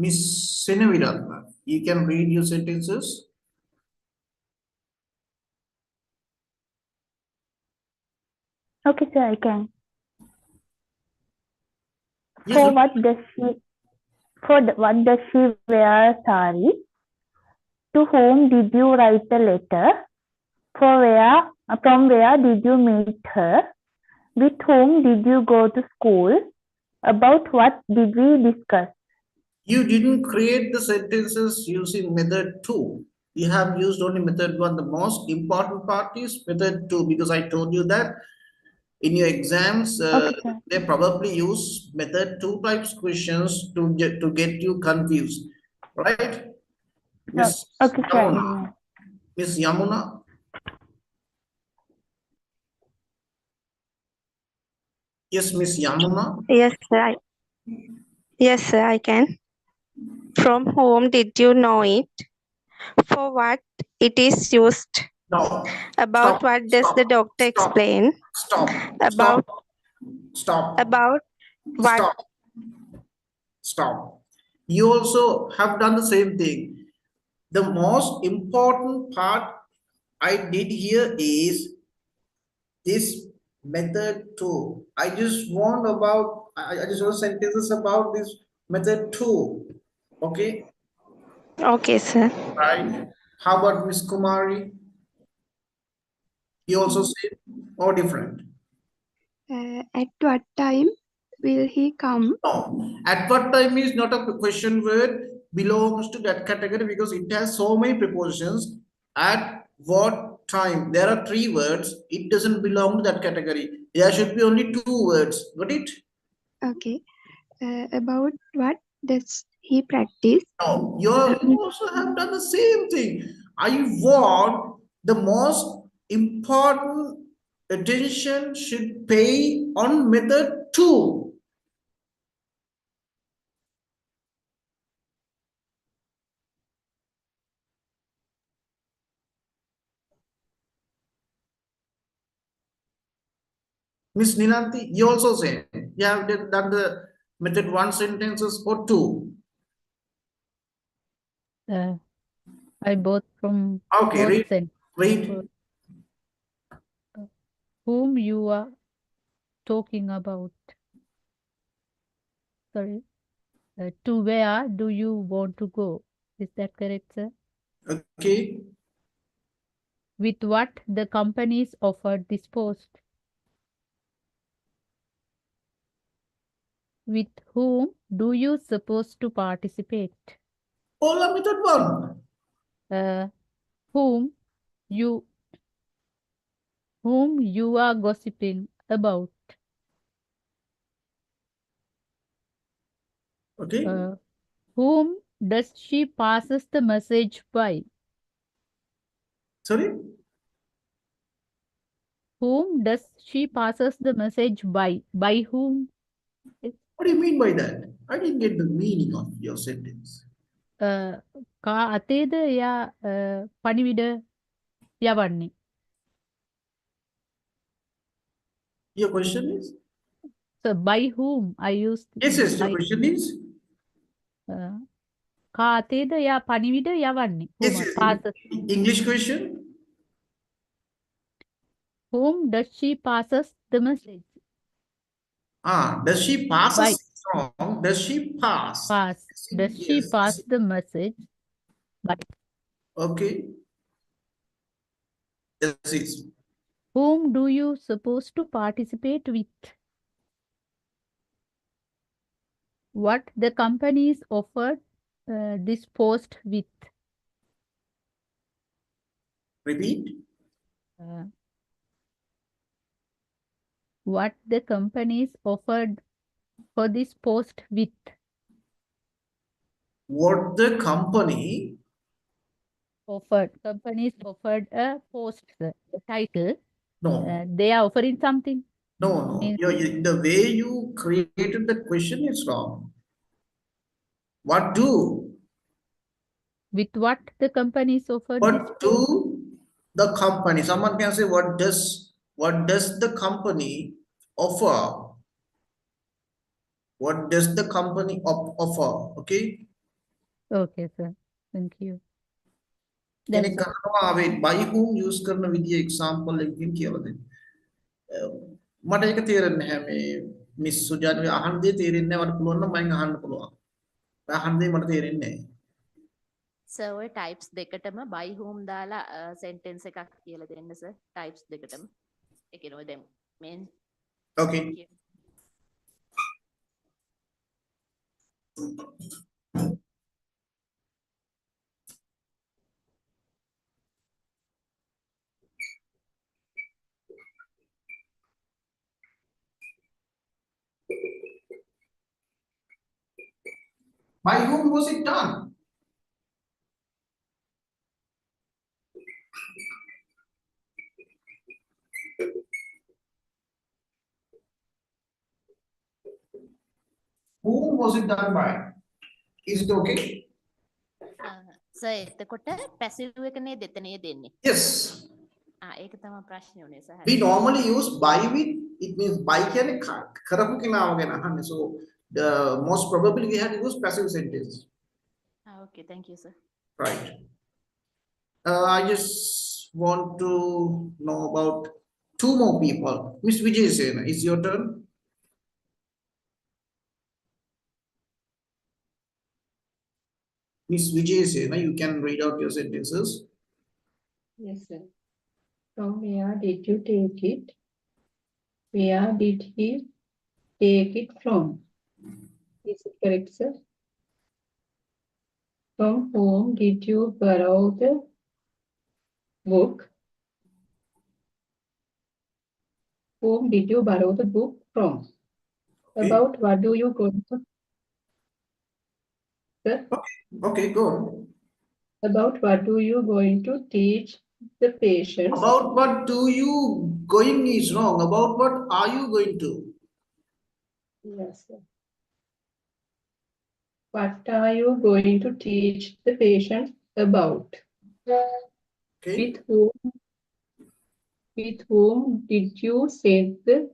Miss Senaviratna, you can read your sentences. Okay, sir, I can. Yes, For what does she wear a sari? To whom did you write the letter? From where did you meet her? With whom did you go to school? About what did we discuss? you didn't create the sentences using method 2. You have used only method 1. The most important part is method 2 because I told you that in your exams, Okay, sir. they probably use method 2 types questions to get you confused, right? Miss Okay, sir. I Yamuna. know. Miss Yamuna. Yes, Miss Yamuna. Yes, sir, I can. From whom did you know it? For what it is used? No. About Stop. what does the Stop. doctor Stop. explain? Stop. About Stop. about what? Stop. Stop. You also have done the same thing. The most important part I did here is this method 2. I just want sentences about this method 2. Okay, Okay, sir. right. How about Miss Kumari? You also say or different? At what time will he come? No. At what time is not a question word, belongs to that category because it has so many prepositions. At what time? There are 3 words. It doesn't belong to that category. There should be only 2 words. Got it? Okay. About what does he practice? No, you also have done the same thing. I want the most important attention should pay on method 2. Miss Nilanti, you also say you have done the method 1 sentences or 2. I both from Okay, both sent. read. Whom you are talking about? Sorry. To where do you want to go? Is that correct, sir? Okay. With what the companies offered this post? With whom do you suppose to participate? All are method 1. Whom you are gossiping about? Okay. Whom does she passes the message by? Sorry. Whom does she passes the message by? By whom? What do you mean by that? I didn't get the meaning of your sentence. කා අතේද එයා පණිවිඩ යවන්නේ? Your question is? So by whom I used? Yes, your question is? කා අතේද එයා පණිවිඩ යවන්නේ? Yes, Whom passes? English question? Whom does she passes the message? Does she pass By. wrong? Does she pass? Pass. Does she Yes. pass the message by? Okay. This is. Whom do you suppose to participate with? What the companies offered this post with? Repeat. What the companies offered for this post with? What the company offered. Companies offered a post, a title. No. They are offering something. No. The way you created the question is wrong. What do? With what the companies offered What this do post? the company? Someone can say, what does the company offer? What does the company offer? Okay. Okay, sir. Thank you. කෙනෙක් That's all. කරනවා wait by whom use කරන විදිය example එකකින් කියලා දෙන්න. මට ඒක තේරෙන්නේ නැහැ මේ මිස් සුජානි අහන දේ තේරෙන්නේ නැහැ මට පුළුවන් නම් මම අහන්න පුළුවන්. අහන දේ මට තේරෙන්නේ නැහැ. සර් ඔය types දෙකටම by whom දාලා sentence එකක් කියලා දෙන්න සර්. types දෙකටම. ඒ කියන්නේ ඔය දැන් main Okay. By whom was it done? Whom was it done by? Is it okay? Sir එතකොට passive එක නේද එතනේ දෙන්නේ. Yes. ඒක තමයි ප්‍රශ්නේ උනේ sir. We normally use by with, it means by කියන්නේ කරපු කෙනාව ගැන අහන්නේ. So the most probably we have to use passive sentence. Okay, thank you sir. Right. I just want to know about two more people. Miss Vijay Sena, it's your turn. Miss Vijay Sena, you can read out your sentences. Yes, sir. From where did you take it? Where did he take it from? Is it correct, sir? From whom did you borrow the book? Whom did you borrow the book from? Okay. About what do you go to? Sir? Okay, go on. About what do you going to teach the patients? About what do you going is wrong. About what are you going to? Yes, sir. What are you going to teach the patients about? Okay. With whom did you send the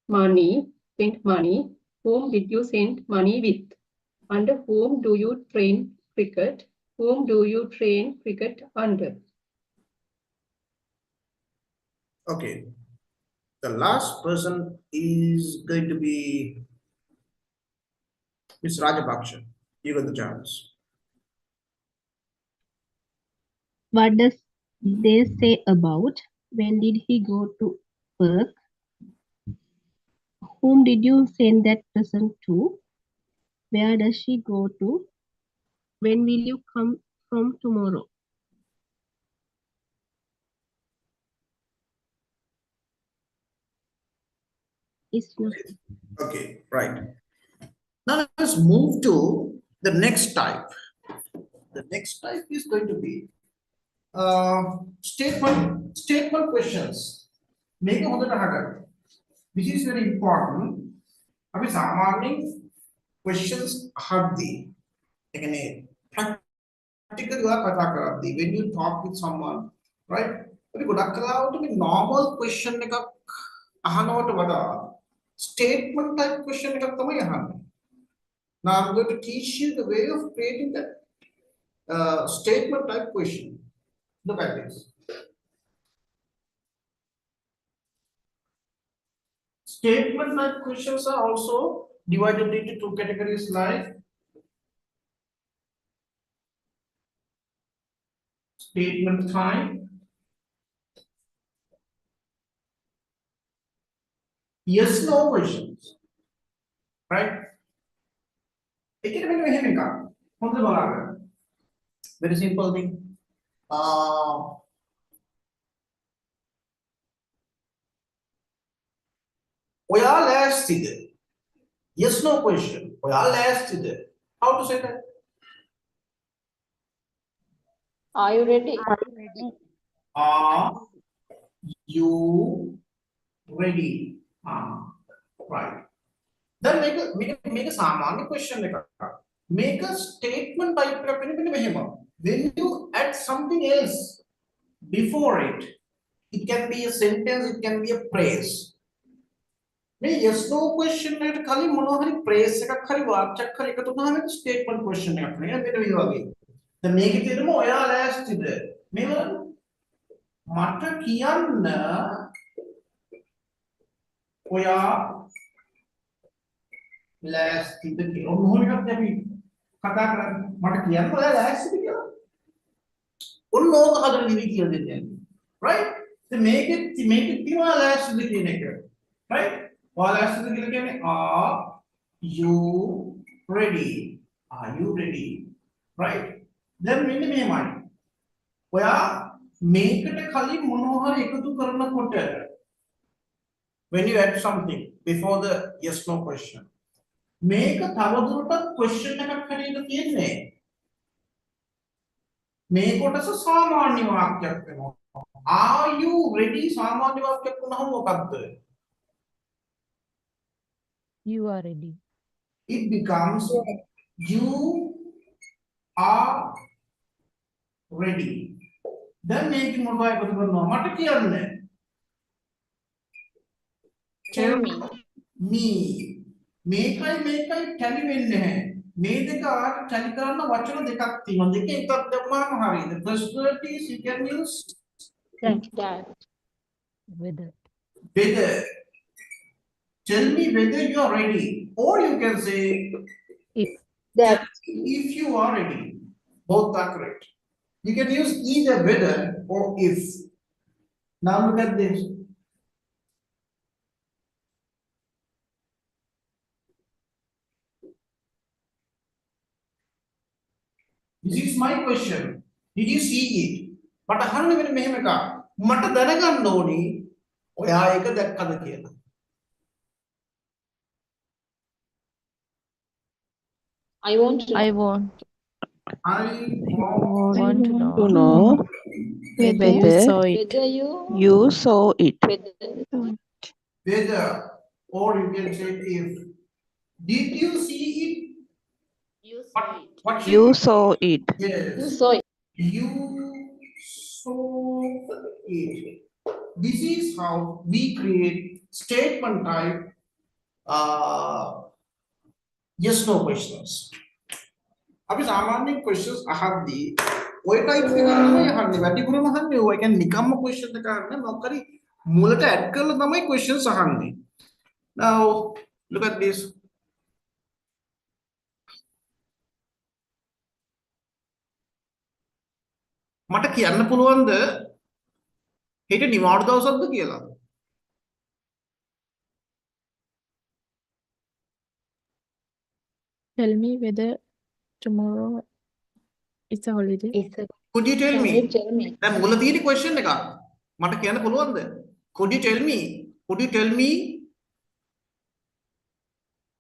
money? Send money? Whom did you send money with? Under whom do you train cricket? Whom do you train cricket under? Okay. The last person is going to be Miss Rajapaksha. You got the chance. What does they say about? When did he go to work? Whom did you send that present to? Where does she go to? When will you come from tomorrow? It's not. Okay, right. Now let's move to the next type. The next type is going to be statement questions. Make a hota harder. This is very important. अभी सामान्य questions हद्दी, लेकिन practical वाला कथा कराती. When you talk with someone, right? अभी गुड़ा कलाओ तो भी normal question ने का अहानोट बड़ा statement type question ने का तो मैं यहाँ. Now I'm going to teach you the way of creating that statement type question. Look at this. Statement type questions are also divided into two categories like statement type, yes no questions, right? Very simple thing. ඔයා ලෑස්තිද? Yes no question. ඔයා ලෑස්තිද? How to say that? Are you ready? Are you ready? Right. Then make a सामान्य question එකක්. Make a statement type එකක් වෙන මෙහෙම. When you add something else before it, it can be a sentence, it can be a phrase. මේ yes no question එකට කලින් මොනවා හරි phrase එකක් හරි වාක්‍යයක් හරි එකතු වුණාම ඒක statement question එකක් නේ. මෙන්න මේ වගේ. දැන් මේකේ තියෙනම ඔයා ලෑස්තිද? මේව මට කියන්න ඔයා ලෑස්තිද කියලා. මොහොම එකක් අපි කතා කරන්නේ. මට කියන්න ඔයා ලෑස්තිද කියලා. ඔන්න ඕක හදන විදිහ කියලා දෙන්නේ. right? ඉතින් මේකෙත් තියෙනවා ලෑස්තිද කියන එක. right? ඔයා ලෑස්තිද කියලා කියන්නේ are you ready? Are you ready? right? දැන් මෙන්න මෙහෙමයි. ඔයා මේකට කලින් මොනවා හරි එකතු කරනකොට when you add something before the yes no question මේක තවදුරටත් question එකක් හැටියට තියෙන්නේ මේ කොටස සාමාන්‍ය වාක්‍යයක් වෙනවා are you ready සාමාන්‍ය වාක්‍යයක් වුණාම මොකක්ද You are ready. it becomes you are ready දැන් මේක මොකක්ද එකතු කරනවා මට කියන්න Tell me. me මේකයි ටැලි වෙන්නේ නැහැ මේ දෙක ආට ටැලි කරන්න වචන දෙකක් තියෙනවා දෙක එකක් දැම්මම හරියි the first word is you can use That. Whether. whether tell me whether you are ready or you can say If. that if you are ready both are correct you can use either whether or if now look at this this is my question did you see it මට අහන්න වෙන මෙහෙම එකක් මට දැනගන්න ඕනි ඔයා ඒක දැක්කද කියලා I want to I want I want want to know whether you saw it. whether you saw it. whether or you can say if did you see it you saw it. what You saw it. yes You saw it. you saw it this is how we create statement type yes no questions අපි සාමාන්‍යයෙන් questions අහද්දී ඔය type එක තමයි අහන්නේ වැඩිපුරම අහන්නේ ඔය කියන්නේ නිකම්ම question එක අහන්නේ මොකක් හරි මුලට add කරලා තමයි questions අහන්නේ now look at this මට කියන්න පුළුවන්ද හෙට නිවාඩු දවසක්ද කියලා Tell me whether tomorrow is a holiday. could you tell me Tell me. දැන් මුල තියෙන question එක මට කියන්න පුළුවන්ද could you tell me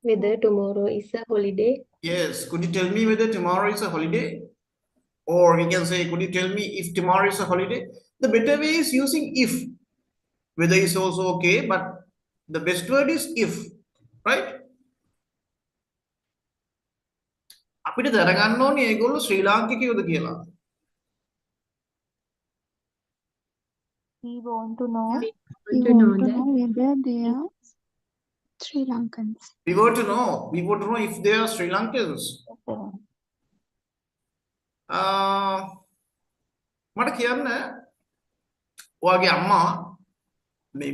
Whether tomorrow is a holiday? yes could you tell me whether tomorrow is a holiday or we can say could you tell me if tomorrow is a holiday the better way is using if whether is also okay but the best word is if right අපිට දැනගන්න ඕනේ ඒගොල්ලෝ ශ්‍රී ලාංකිකයෝද කියලා We want to know. We want to know whether they are Sri Lankans. we want to know if they are Sri Lankans මට කියන්න ඔයාගේ අම්මා මේ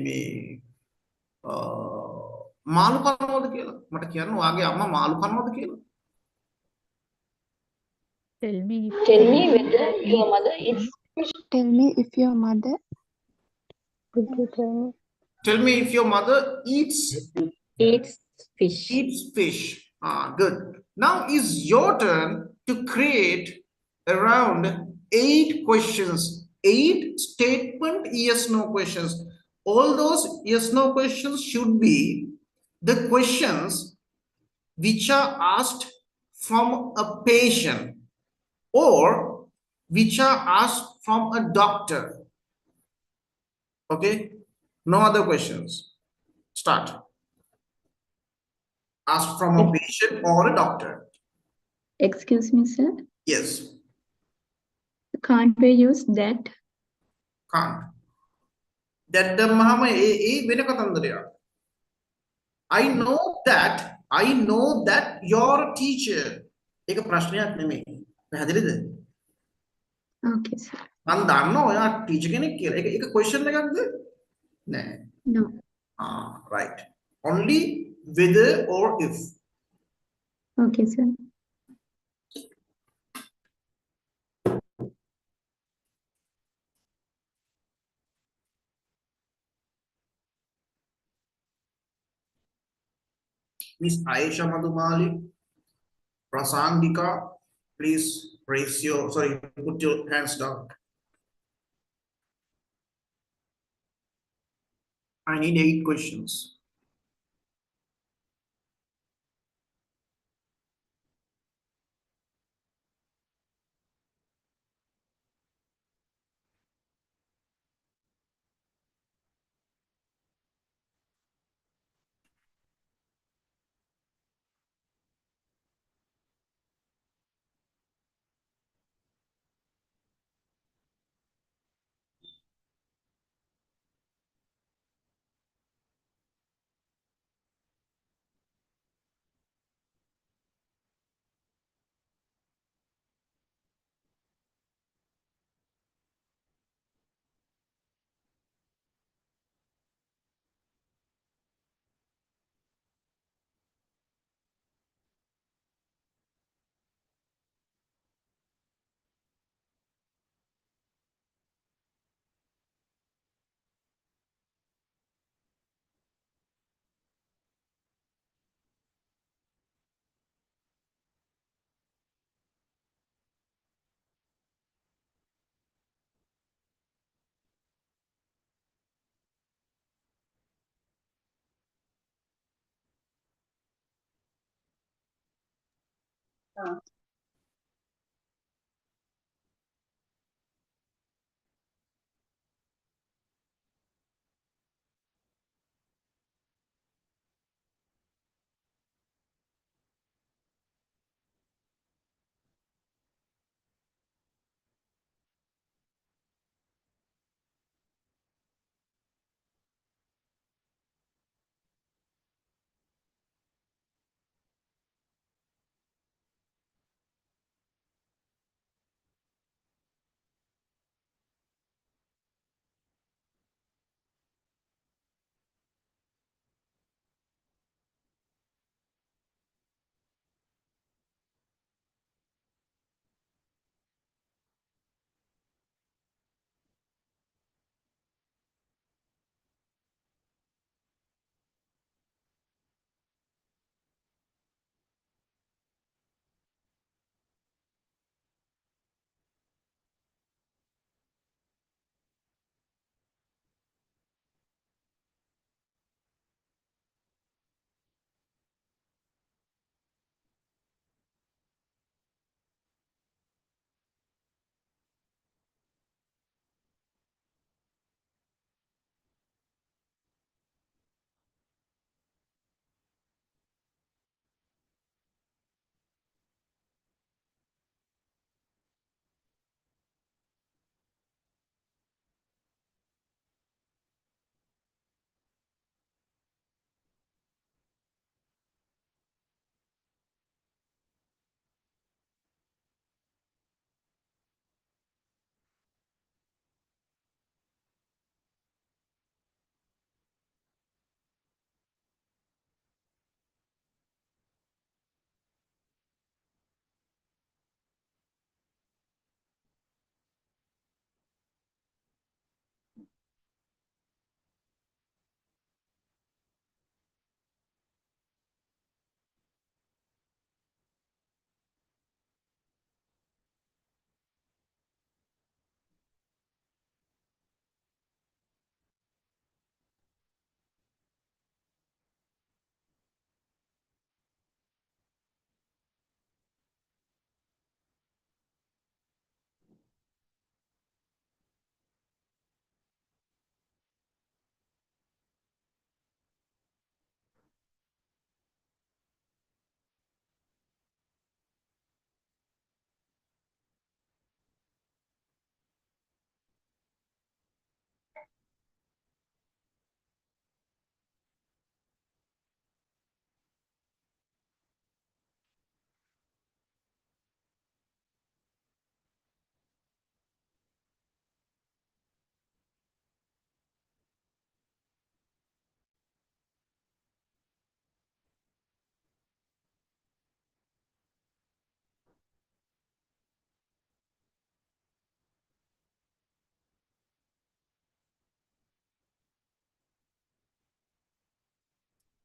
මාළු කනවද කියලා මට කියන්න ඔයාගේ අම්මා මාළු කනවද කියලා Tell me whether your mother eats Tell me if your mother. Could you tell me if your mother eats fish. fish good now is your turn to create around 8 questions 8 statement yes no questions all those yes no questions should be the questions which are asked from a patient or which are asked from a doctor okay no other questions start ask from a patient or a doctor Excuse me, sir. yes Can't we use that? can't that the mahama e වෙන කතන්දරයක් I know that you're a teacher. ඒක ප්‍රශ්නයක් නෙමෙයි. පැහැදිලිද? Okay, sir. මම දන්නවා ඔයා teacher කෙනෙක් කියලා. ඒක question එකක්ද? නෑ. No. Right. Only whether or if. Okay, sir. Miss Aisha Madhumali, Prasangika, please put your hands down. I need 8 questions.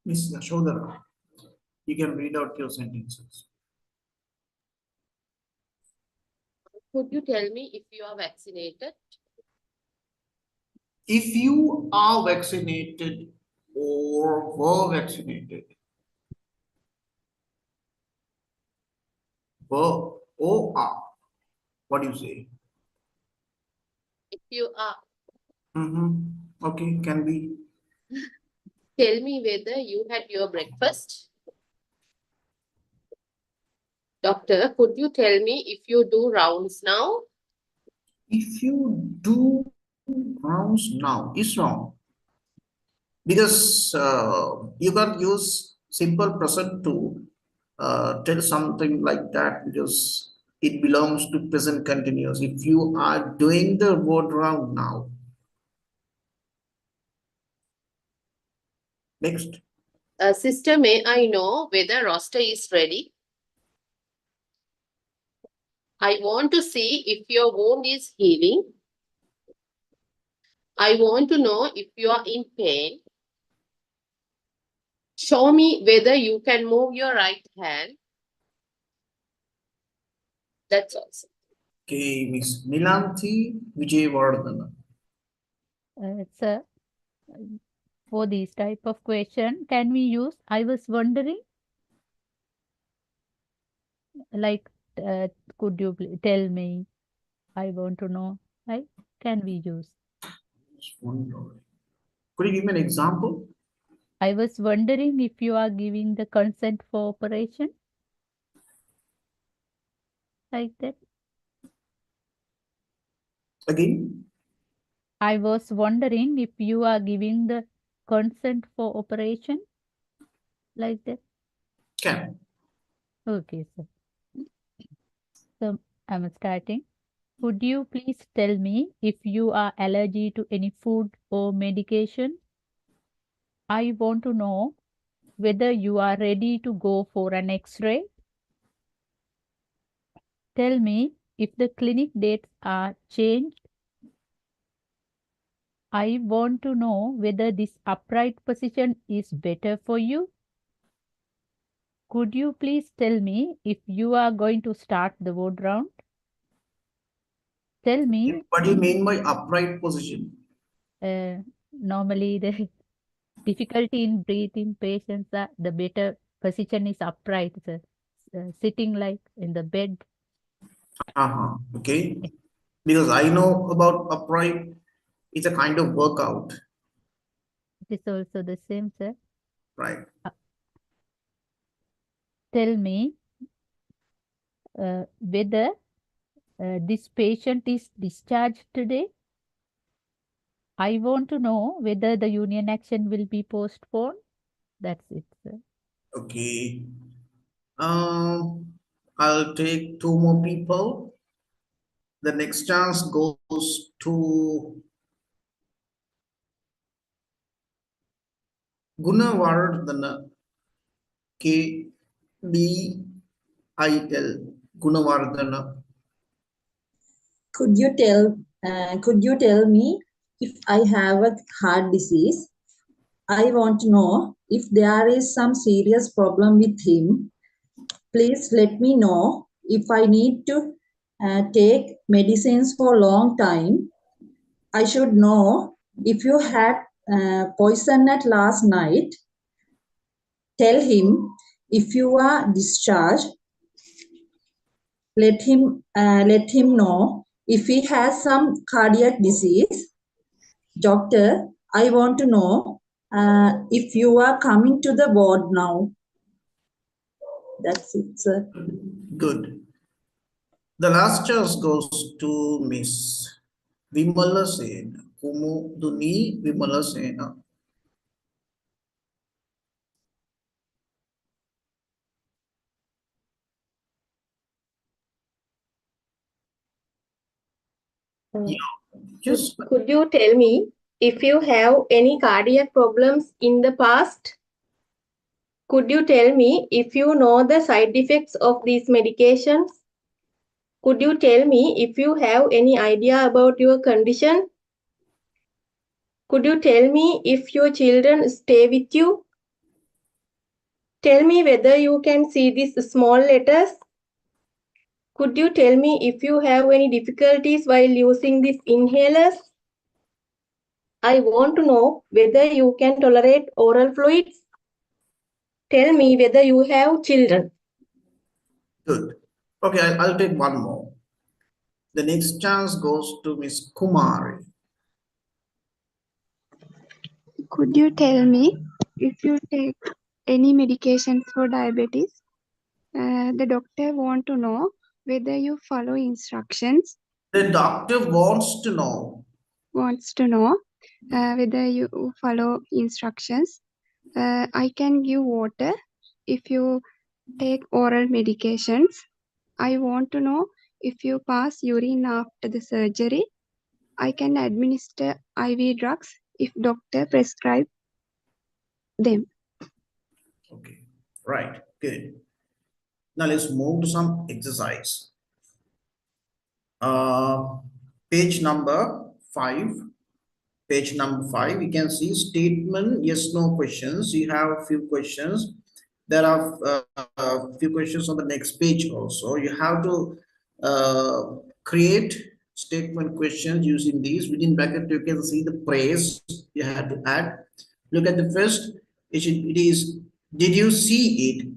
Miss Yashodhara, you can read out your sentences. Could you tell me if you are vaccinated? If you are vaccinated or were vaccinated, were or are, what do you say? If you are, Okay, can be. tell me whether you had your breakfast. Doctor, could you tell me if you do rounds now? If you do rounds now, is wrong. Because you can't use simple present to tell something like that because it belongs to present continuous. If you are doing the word round now. Next. Sister, may I know whether roster is ready? I want to see if your wound is healing. I want to know if you are in pain. Show me whether you can move your right hand. That's all. Okay, Miss Nilanthi Vijayvardhana. Sir, for this type of question, can we use I was wondering? Like, could you tell me? I want to know. Right? Can we use? Could you give me an example? I was wondering if you are giving the consent for operation. Like that. Again? I was wondering if you are giving the consent for operation. Like that. Can. Okay, sir. So I'm starting. Could you please tell me if you are allergic to any food or medication? I want to know whether you are ready to go for an X-ray. Tell me if the clinic dates are changed. I want to know whether this upright position is better for you. Could you please tell me if you are going to start the word round? Tell me. What do you mean by upright position? Normally the difficulty in breathing patients are the better position is upright, sir. Sitting like in the bed. Okay. Because I know about upright, it's a kind of workout. It is also the same, sir. Right. Tell me whether this patient is discharged today. I want to know whether the union action will be postponed. That's it, sir. Okay. I'll take two more people. The next chance goes to Gunawardhana. KDIL. Gunawardhana. Could you tell me if I have a heart disease? I want to know if there is some serious problem with him. Please let me know if I need to take medicines for a long time. I should know if you had poison at last night. Tell him if you are discharged. Let him know if he has some cardiac disease. Doctor, I want to know if you are coming to the ward now. That's it, sir. Good. The last chance goes to Miss Vimala Sen. Kumuduni Vimala Sena. Could you tell me if you have any cardiac problems in the past? Could you tell me if you know the side effects of these medications? Could you tell me if you have any idea about your condition? Could you tell me if your children stay with you? Tell me whether you can see these small letters. Could you tell me if you have any difficulties while using these inhalers? I want to know whether you can tolerate oral fluids. Tell me whether you have children. Good. Okay, I'll take one more. The next chance goes to Miss Kumari. Could you tell me if you take any medications for diabetes? The doctor want to know whether you follow instructions. The doctor wants to know. Wants to know whether you follow instructions. I can give water if you take oral medications. I want to know if you pass urine after the surgery. I can administer IV drugs if doctor prescribe them. Okay, right, good. Now let's move to some exercise. Page number 5. Page number 5, you can see statement yes no questions. You have a few questions. There are a few questions on the next page also. You have to create statement questions using these. Within bracket you can see the phrase you have to add. Look at the first. It is did you see it?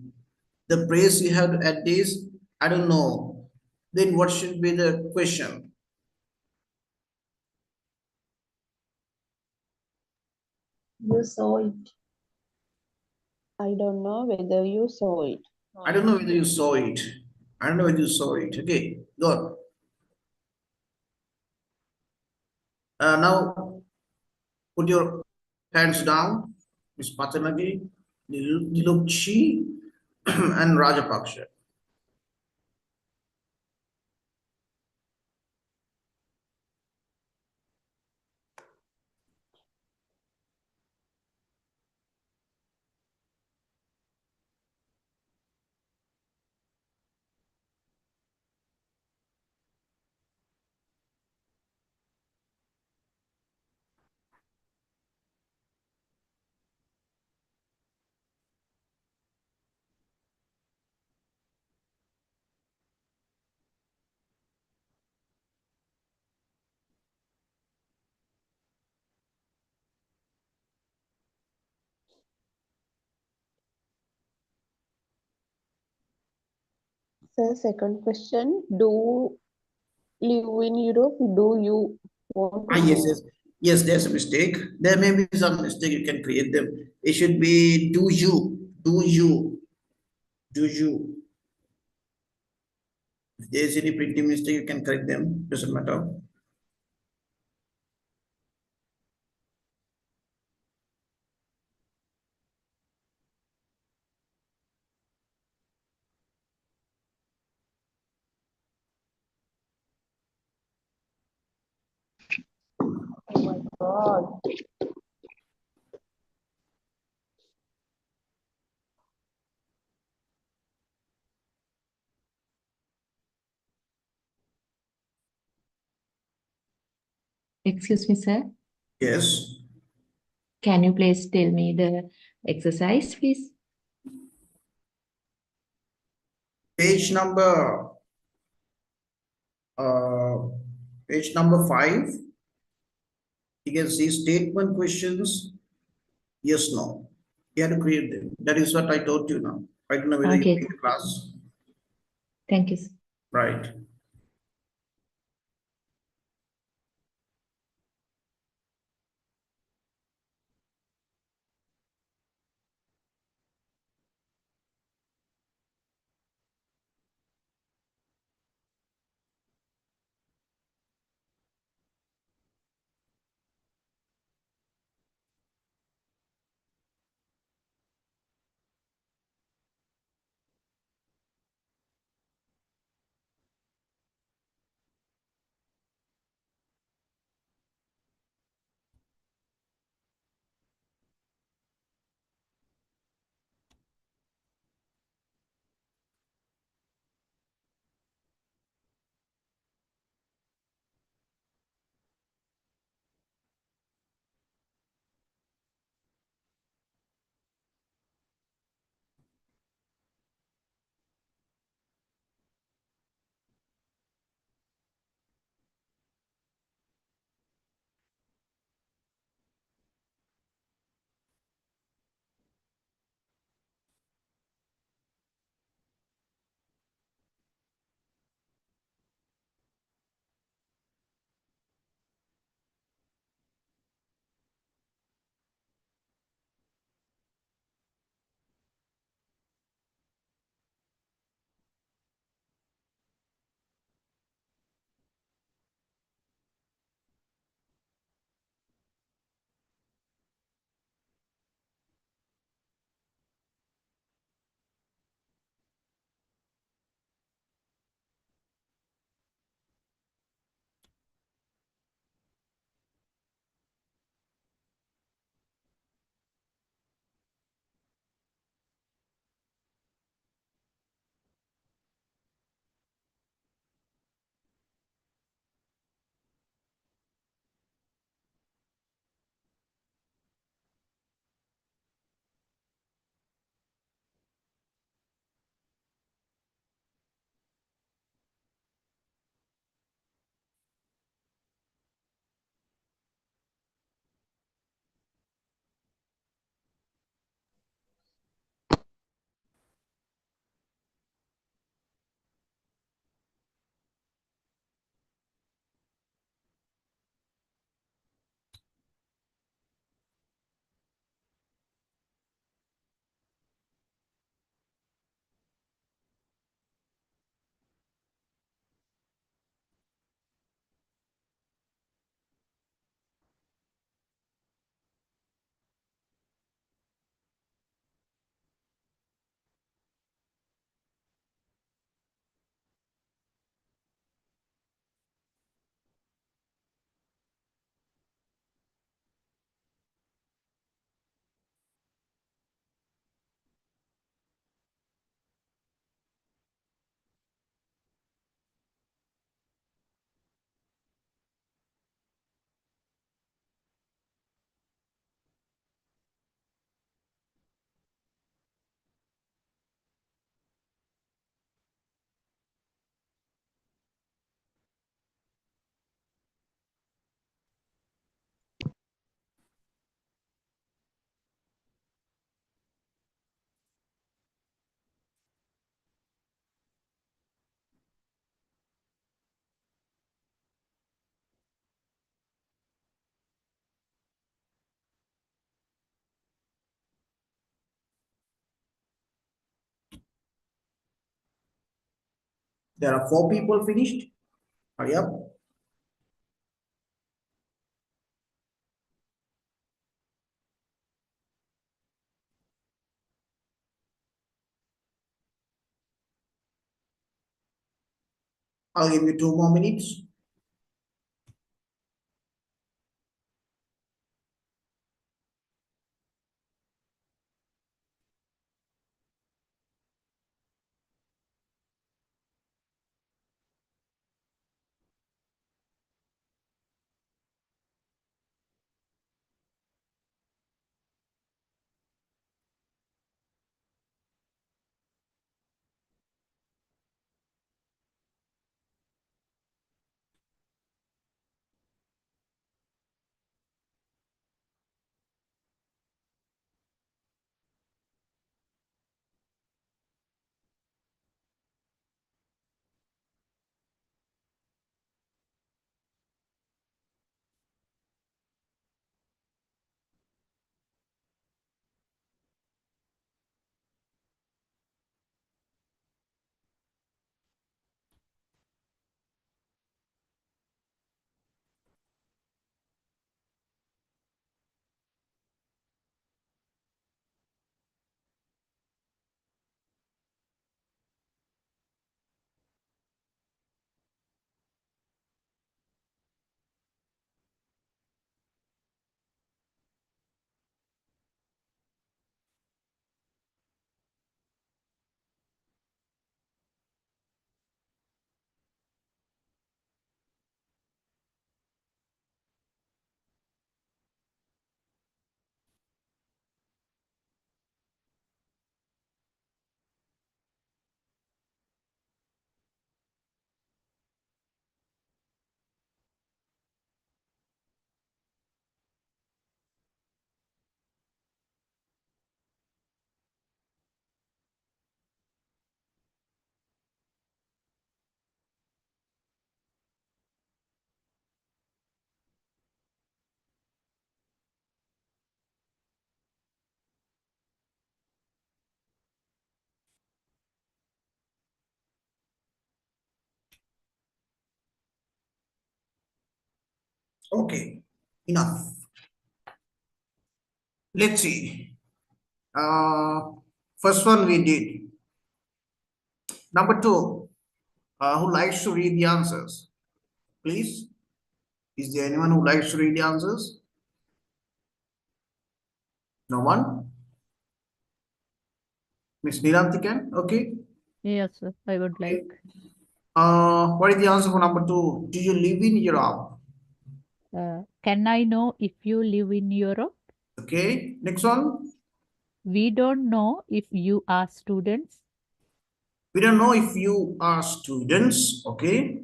The phrase you have to add is I don't know. Then what should be the question? You saw it. I don't know whether you saw it. I don't know whether you saw it. I don't know whether you saw it. Okay, good. Now put your hands down. Miss Patanagi, Nilukchi, and Rajapaksha. Sir, second question. Do live in Europe? Do you want to Yes, know? yes. Yes, there's a mistake. There may be some mistake. You can create them. It should be do you. Do you. Do you. If there's any printing mistake, you can correct them. Doesn't matter. Oh my God. Excuse me, sir. Yes. Can you please tell me the exercise, please? Page number uh, page number 5. You can see statement questions. Yes, no. You have to create them. That is what I told you now. I don't know whether you Okay. take the class. Thank you, sir. Right. There are 4 people finished. Hurry up. I'll give you 2 more minutes. Okay, enough. Let's see. First one we did. Number 2, who likes to read the answers? Please. Is there anyone who likes to read the answers? No one? Miss Nilanthi can? Okay. Yes, sir, I would like. What is the answer for number 2? Do you live in Europe? Can I know if you live in Europe? Okay. Next one. We don't know if you are students. We don't know if you are students. Okay.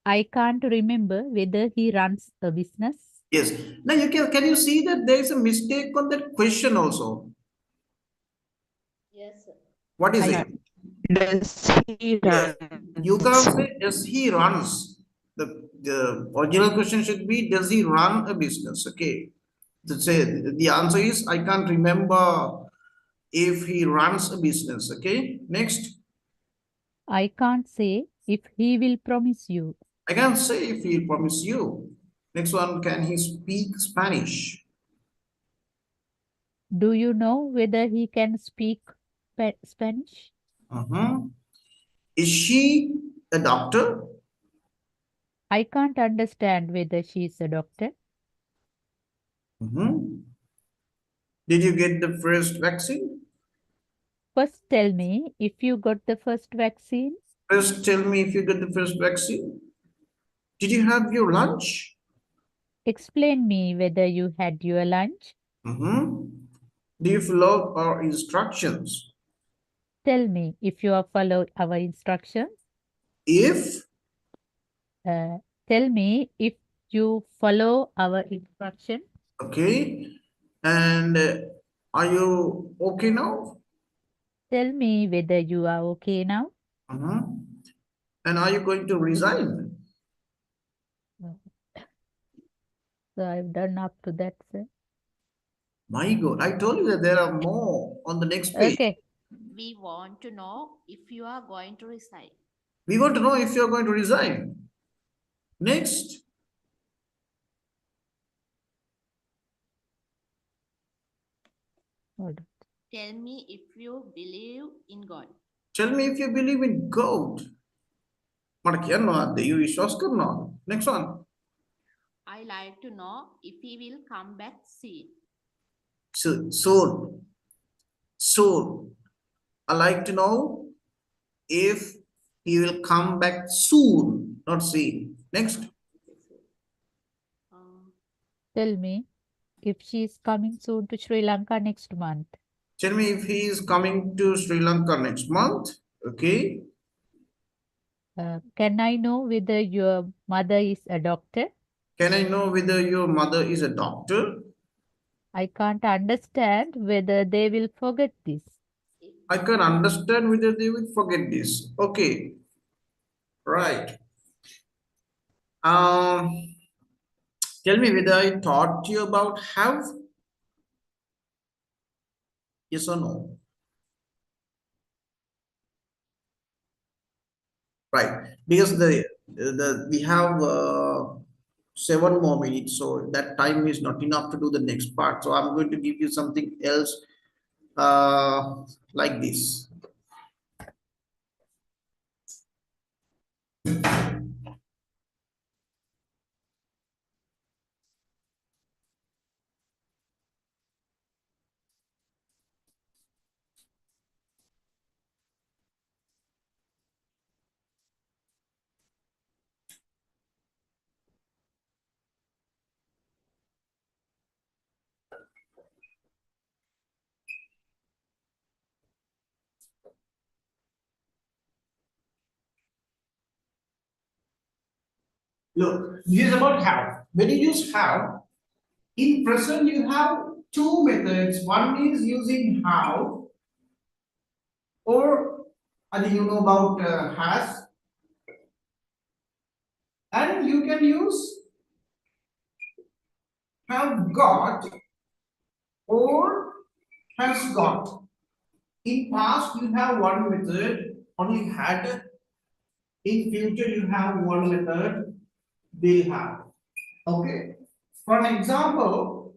I can't remember whether he runs a business. Yes. Now can you see that there is a mistake on that question also? Yes, sir. What is it? Does he Yes. run? You can't say does he runs. The original question should be does he run a business? Okay. To say the answer is I can't remember if he runs a business. Okay. Next. I can't say if he will promise you. I can't say if he promise you. Next one, can he speak Spanish? Do you know whether he can speak Spanish? Is she a doctor? I can't understand whether she is a doctor. Did you get the first vaccine? First, tell me if you got the first vaccine. First, tell me if you got the first vaccine. Did you have your lunch? Explain me whether you had your lunch. Do you follow our instructions? Tell me if you have followed our instructions. If? Tell me if you follow our instructions. Okay. And are you okay now? Tell me whether you are okay now. And are you going to resign? So I've done up to that, sir. My God, I told you that there are more on the next page. Okay. We want to know if you are going to resign. We want to know if you're going to resign. Next. Tell me if you believe in God. Tell me if you believe in God. Next one. I like to know if he will come back soon. Soon. Soon. I like to know if he will come back soon, not soon. Next. Tell me if she is coming soon to Sri Lanka next month. Tell me if he is coming to Sri Lanka next month. Okay. Can I know whether your mother is a doctor? Can I know whether your mother is a doctor? I can't understand whether they will forget this. I can understand whether they will forget this. Okay. Right. Tell me whether I taught you about have. Yes or no? Right. Because we have 7 more minutes, so that time is not enough to do the next part. So I'm going to give you something else like this. Look, this is about have. When you use have, in present you have two methods. One is using how, or I think you know about has, and you can use have got or has got. In past you have one method, only had. In future you have one method, will have. Okay. For an example,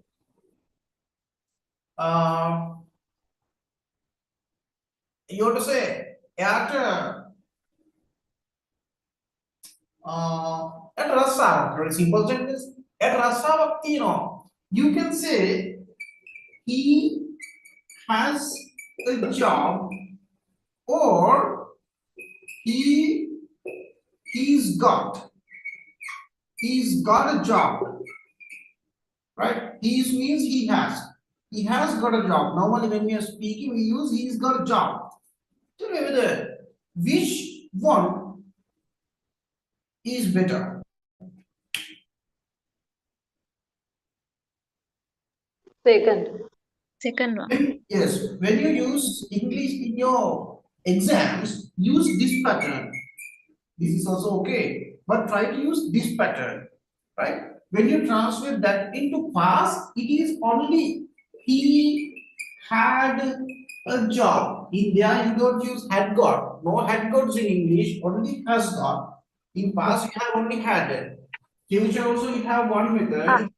you have to say at Rasa, very simple sentence. At Rasa, you can say he has a job or he's got a job, right? He's means he has got a job. Normally when we are speaking we use he's got a job. Tell me whether which one is better. Second one. Yes, when you use English in your exams, use this pattern. This is also okay, but try to use this pattern, right? When you translate that into past, it is only he had a job. In there, you don't use had got. No had gots in English, only has got. In past, you have only had. Future also, you have one method.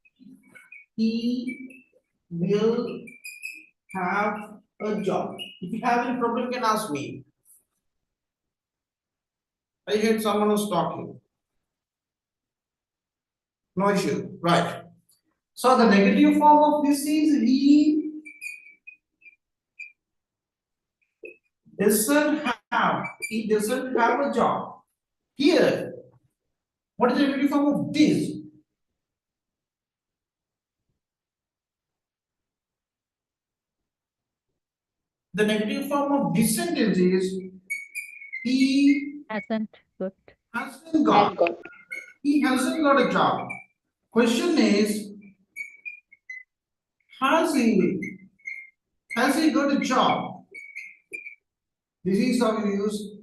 He will have a job. If you have any problem, you can ask me. I heard someone was talking. No issue, right? So the negative form of this is he doesn't have a job. Here, what is the negative form of this? The negative form of this sentence is he Hasn't got. He hasn't got a job. Question is, has he got a job? This is how you use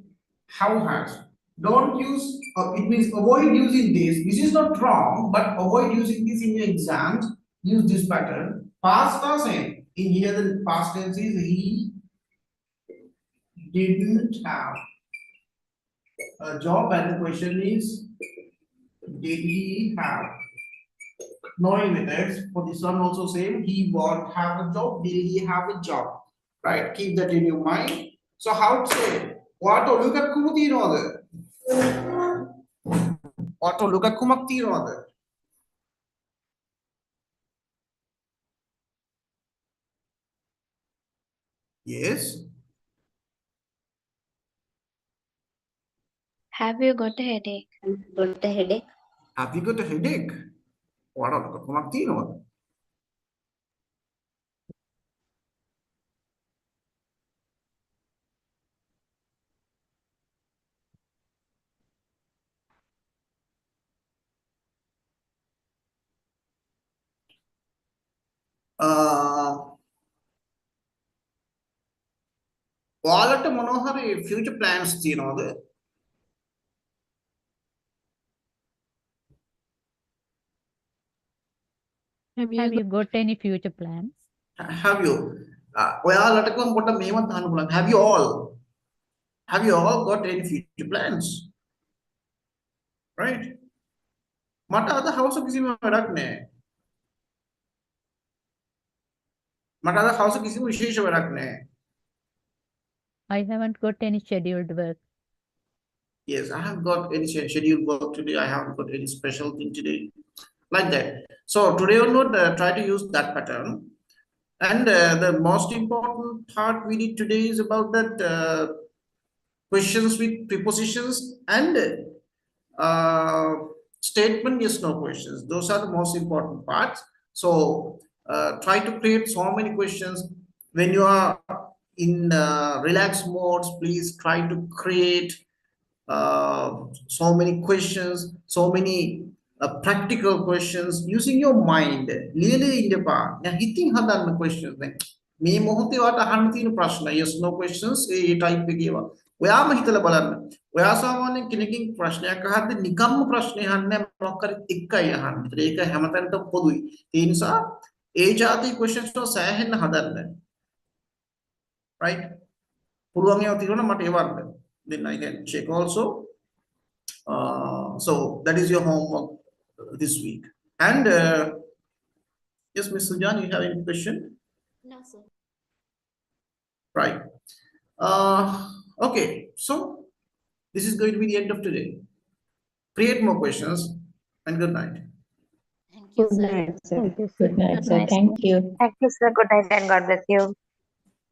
how has. Don't use, it means avoid using this. This is not wrong, but avoid using this in your exams. Use this pattern. Past the same. In here, the past tense is he didn't have a job, and the question is, did he have? Knowing methods for this one also same. He won't have a job. Did he have a job? Right. Keep that in your mind. So how to say? What to look at kumati other? What to look at kumakti other? Yes. Have you got a headache? Got a headache? Have you got a headache? What are the kumakti other? Wallet monohari future plans, you know the. Have you got any future plans? Have you? Have you all? Have you all got any future plans? Right? Mata ada house of kisi wadak ne. Mata ada house of kisi vishesh wadak ne. I haven't got any scheduled work. Yes, I haven't got any scheduled work today. I haven't got any special thing today. Like that. So today onward, try to use that pattern. And the most important part we did today is about that questions with prepositions and statement yes no questions. Those are the most important parts. So try to create so many questions when you are in relaxed modes. Please try to create so many questions, so many practical questions using your mind. Really in the part now hitting hadan questions මේ මොහොතේ වට අහන්න තියෙන ප්‍රශ්න yes no questions ඒ type එකේ ඒවා ඔයාම හිතලා බලන්න. ඔයා සාමාන්‍යයෙන් කෙනකින් ප්‍රශ්නයක් අහද්දී නිකම්ම ප්‍රශ්නේ අහන්නේ මොකක් හරි එකයි අහන්නේ. ඒක හැමතැනටම පොදුයි. ඒ නිසා ඒ જાති questions වල සෑහෙන්න හදන්න. right? පුළුවන් ඒවා තියෙනවා මට ඒවන්න. Then I can check also. So that is your homework this week. And yes, Ms. Sujan, you have any question? No, sir. Right. Okay, so this is going to be the end of today. Create more questions and good night. Thank you, Good sir. night, sir. Good night, sir. Thank you. Thank you, sir. Good night and God bless you.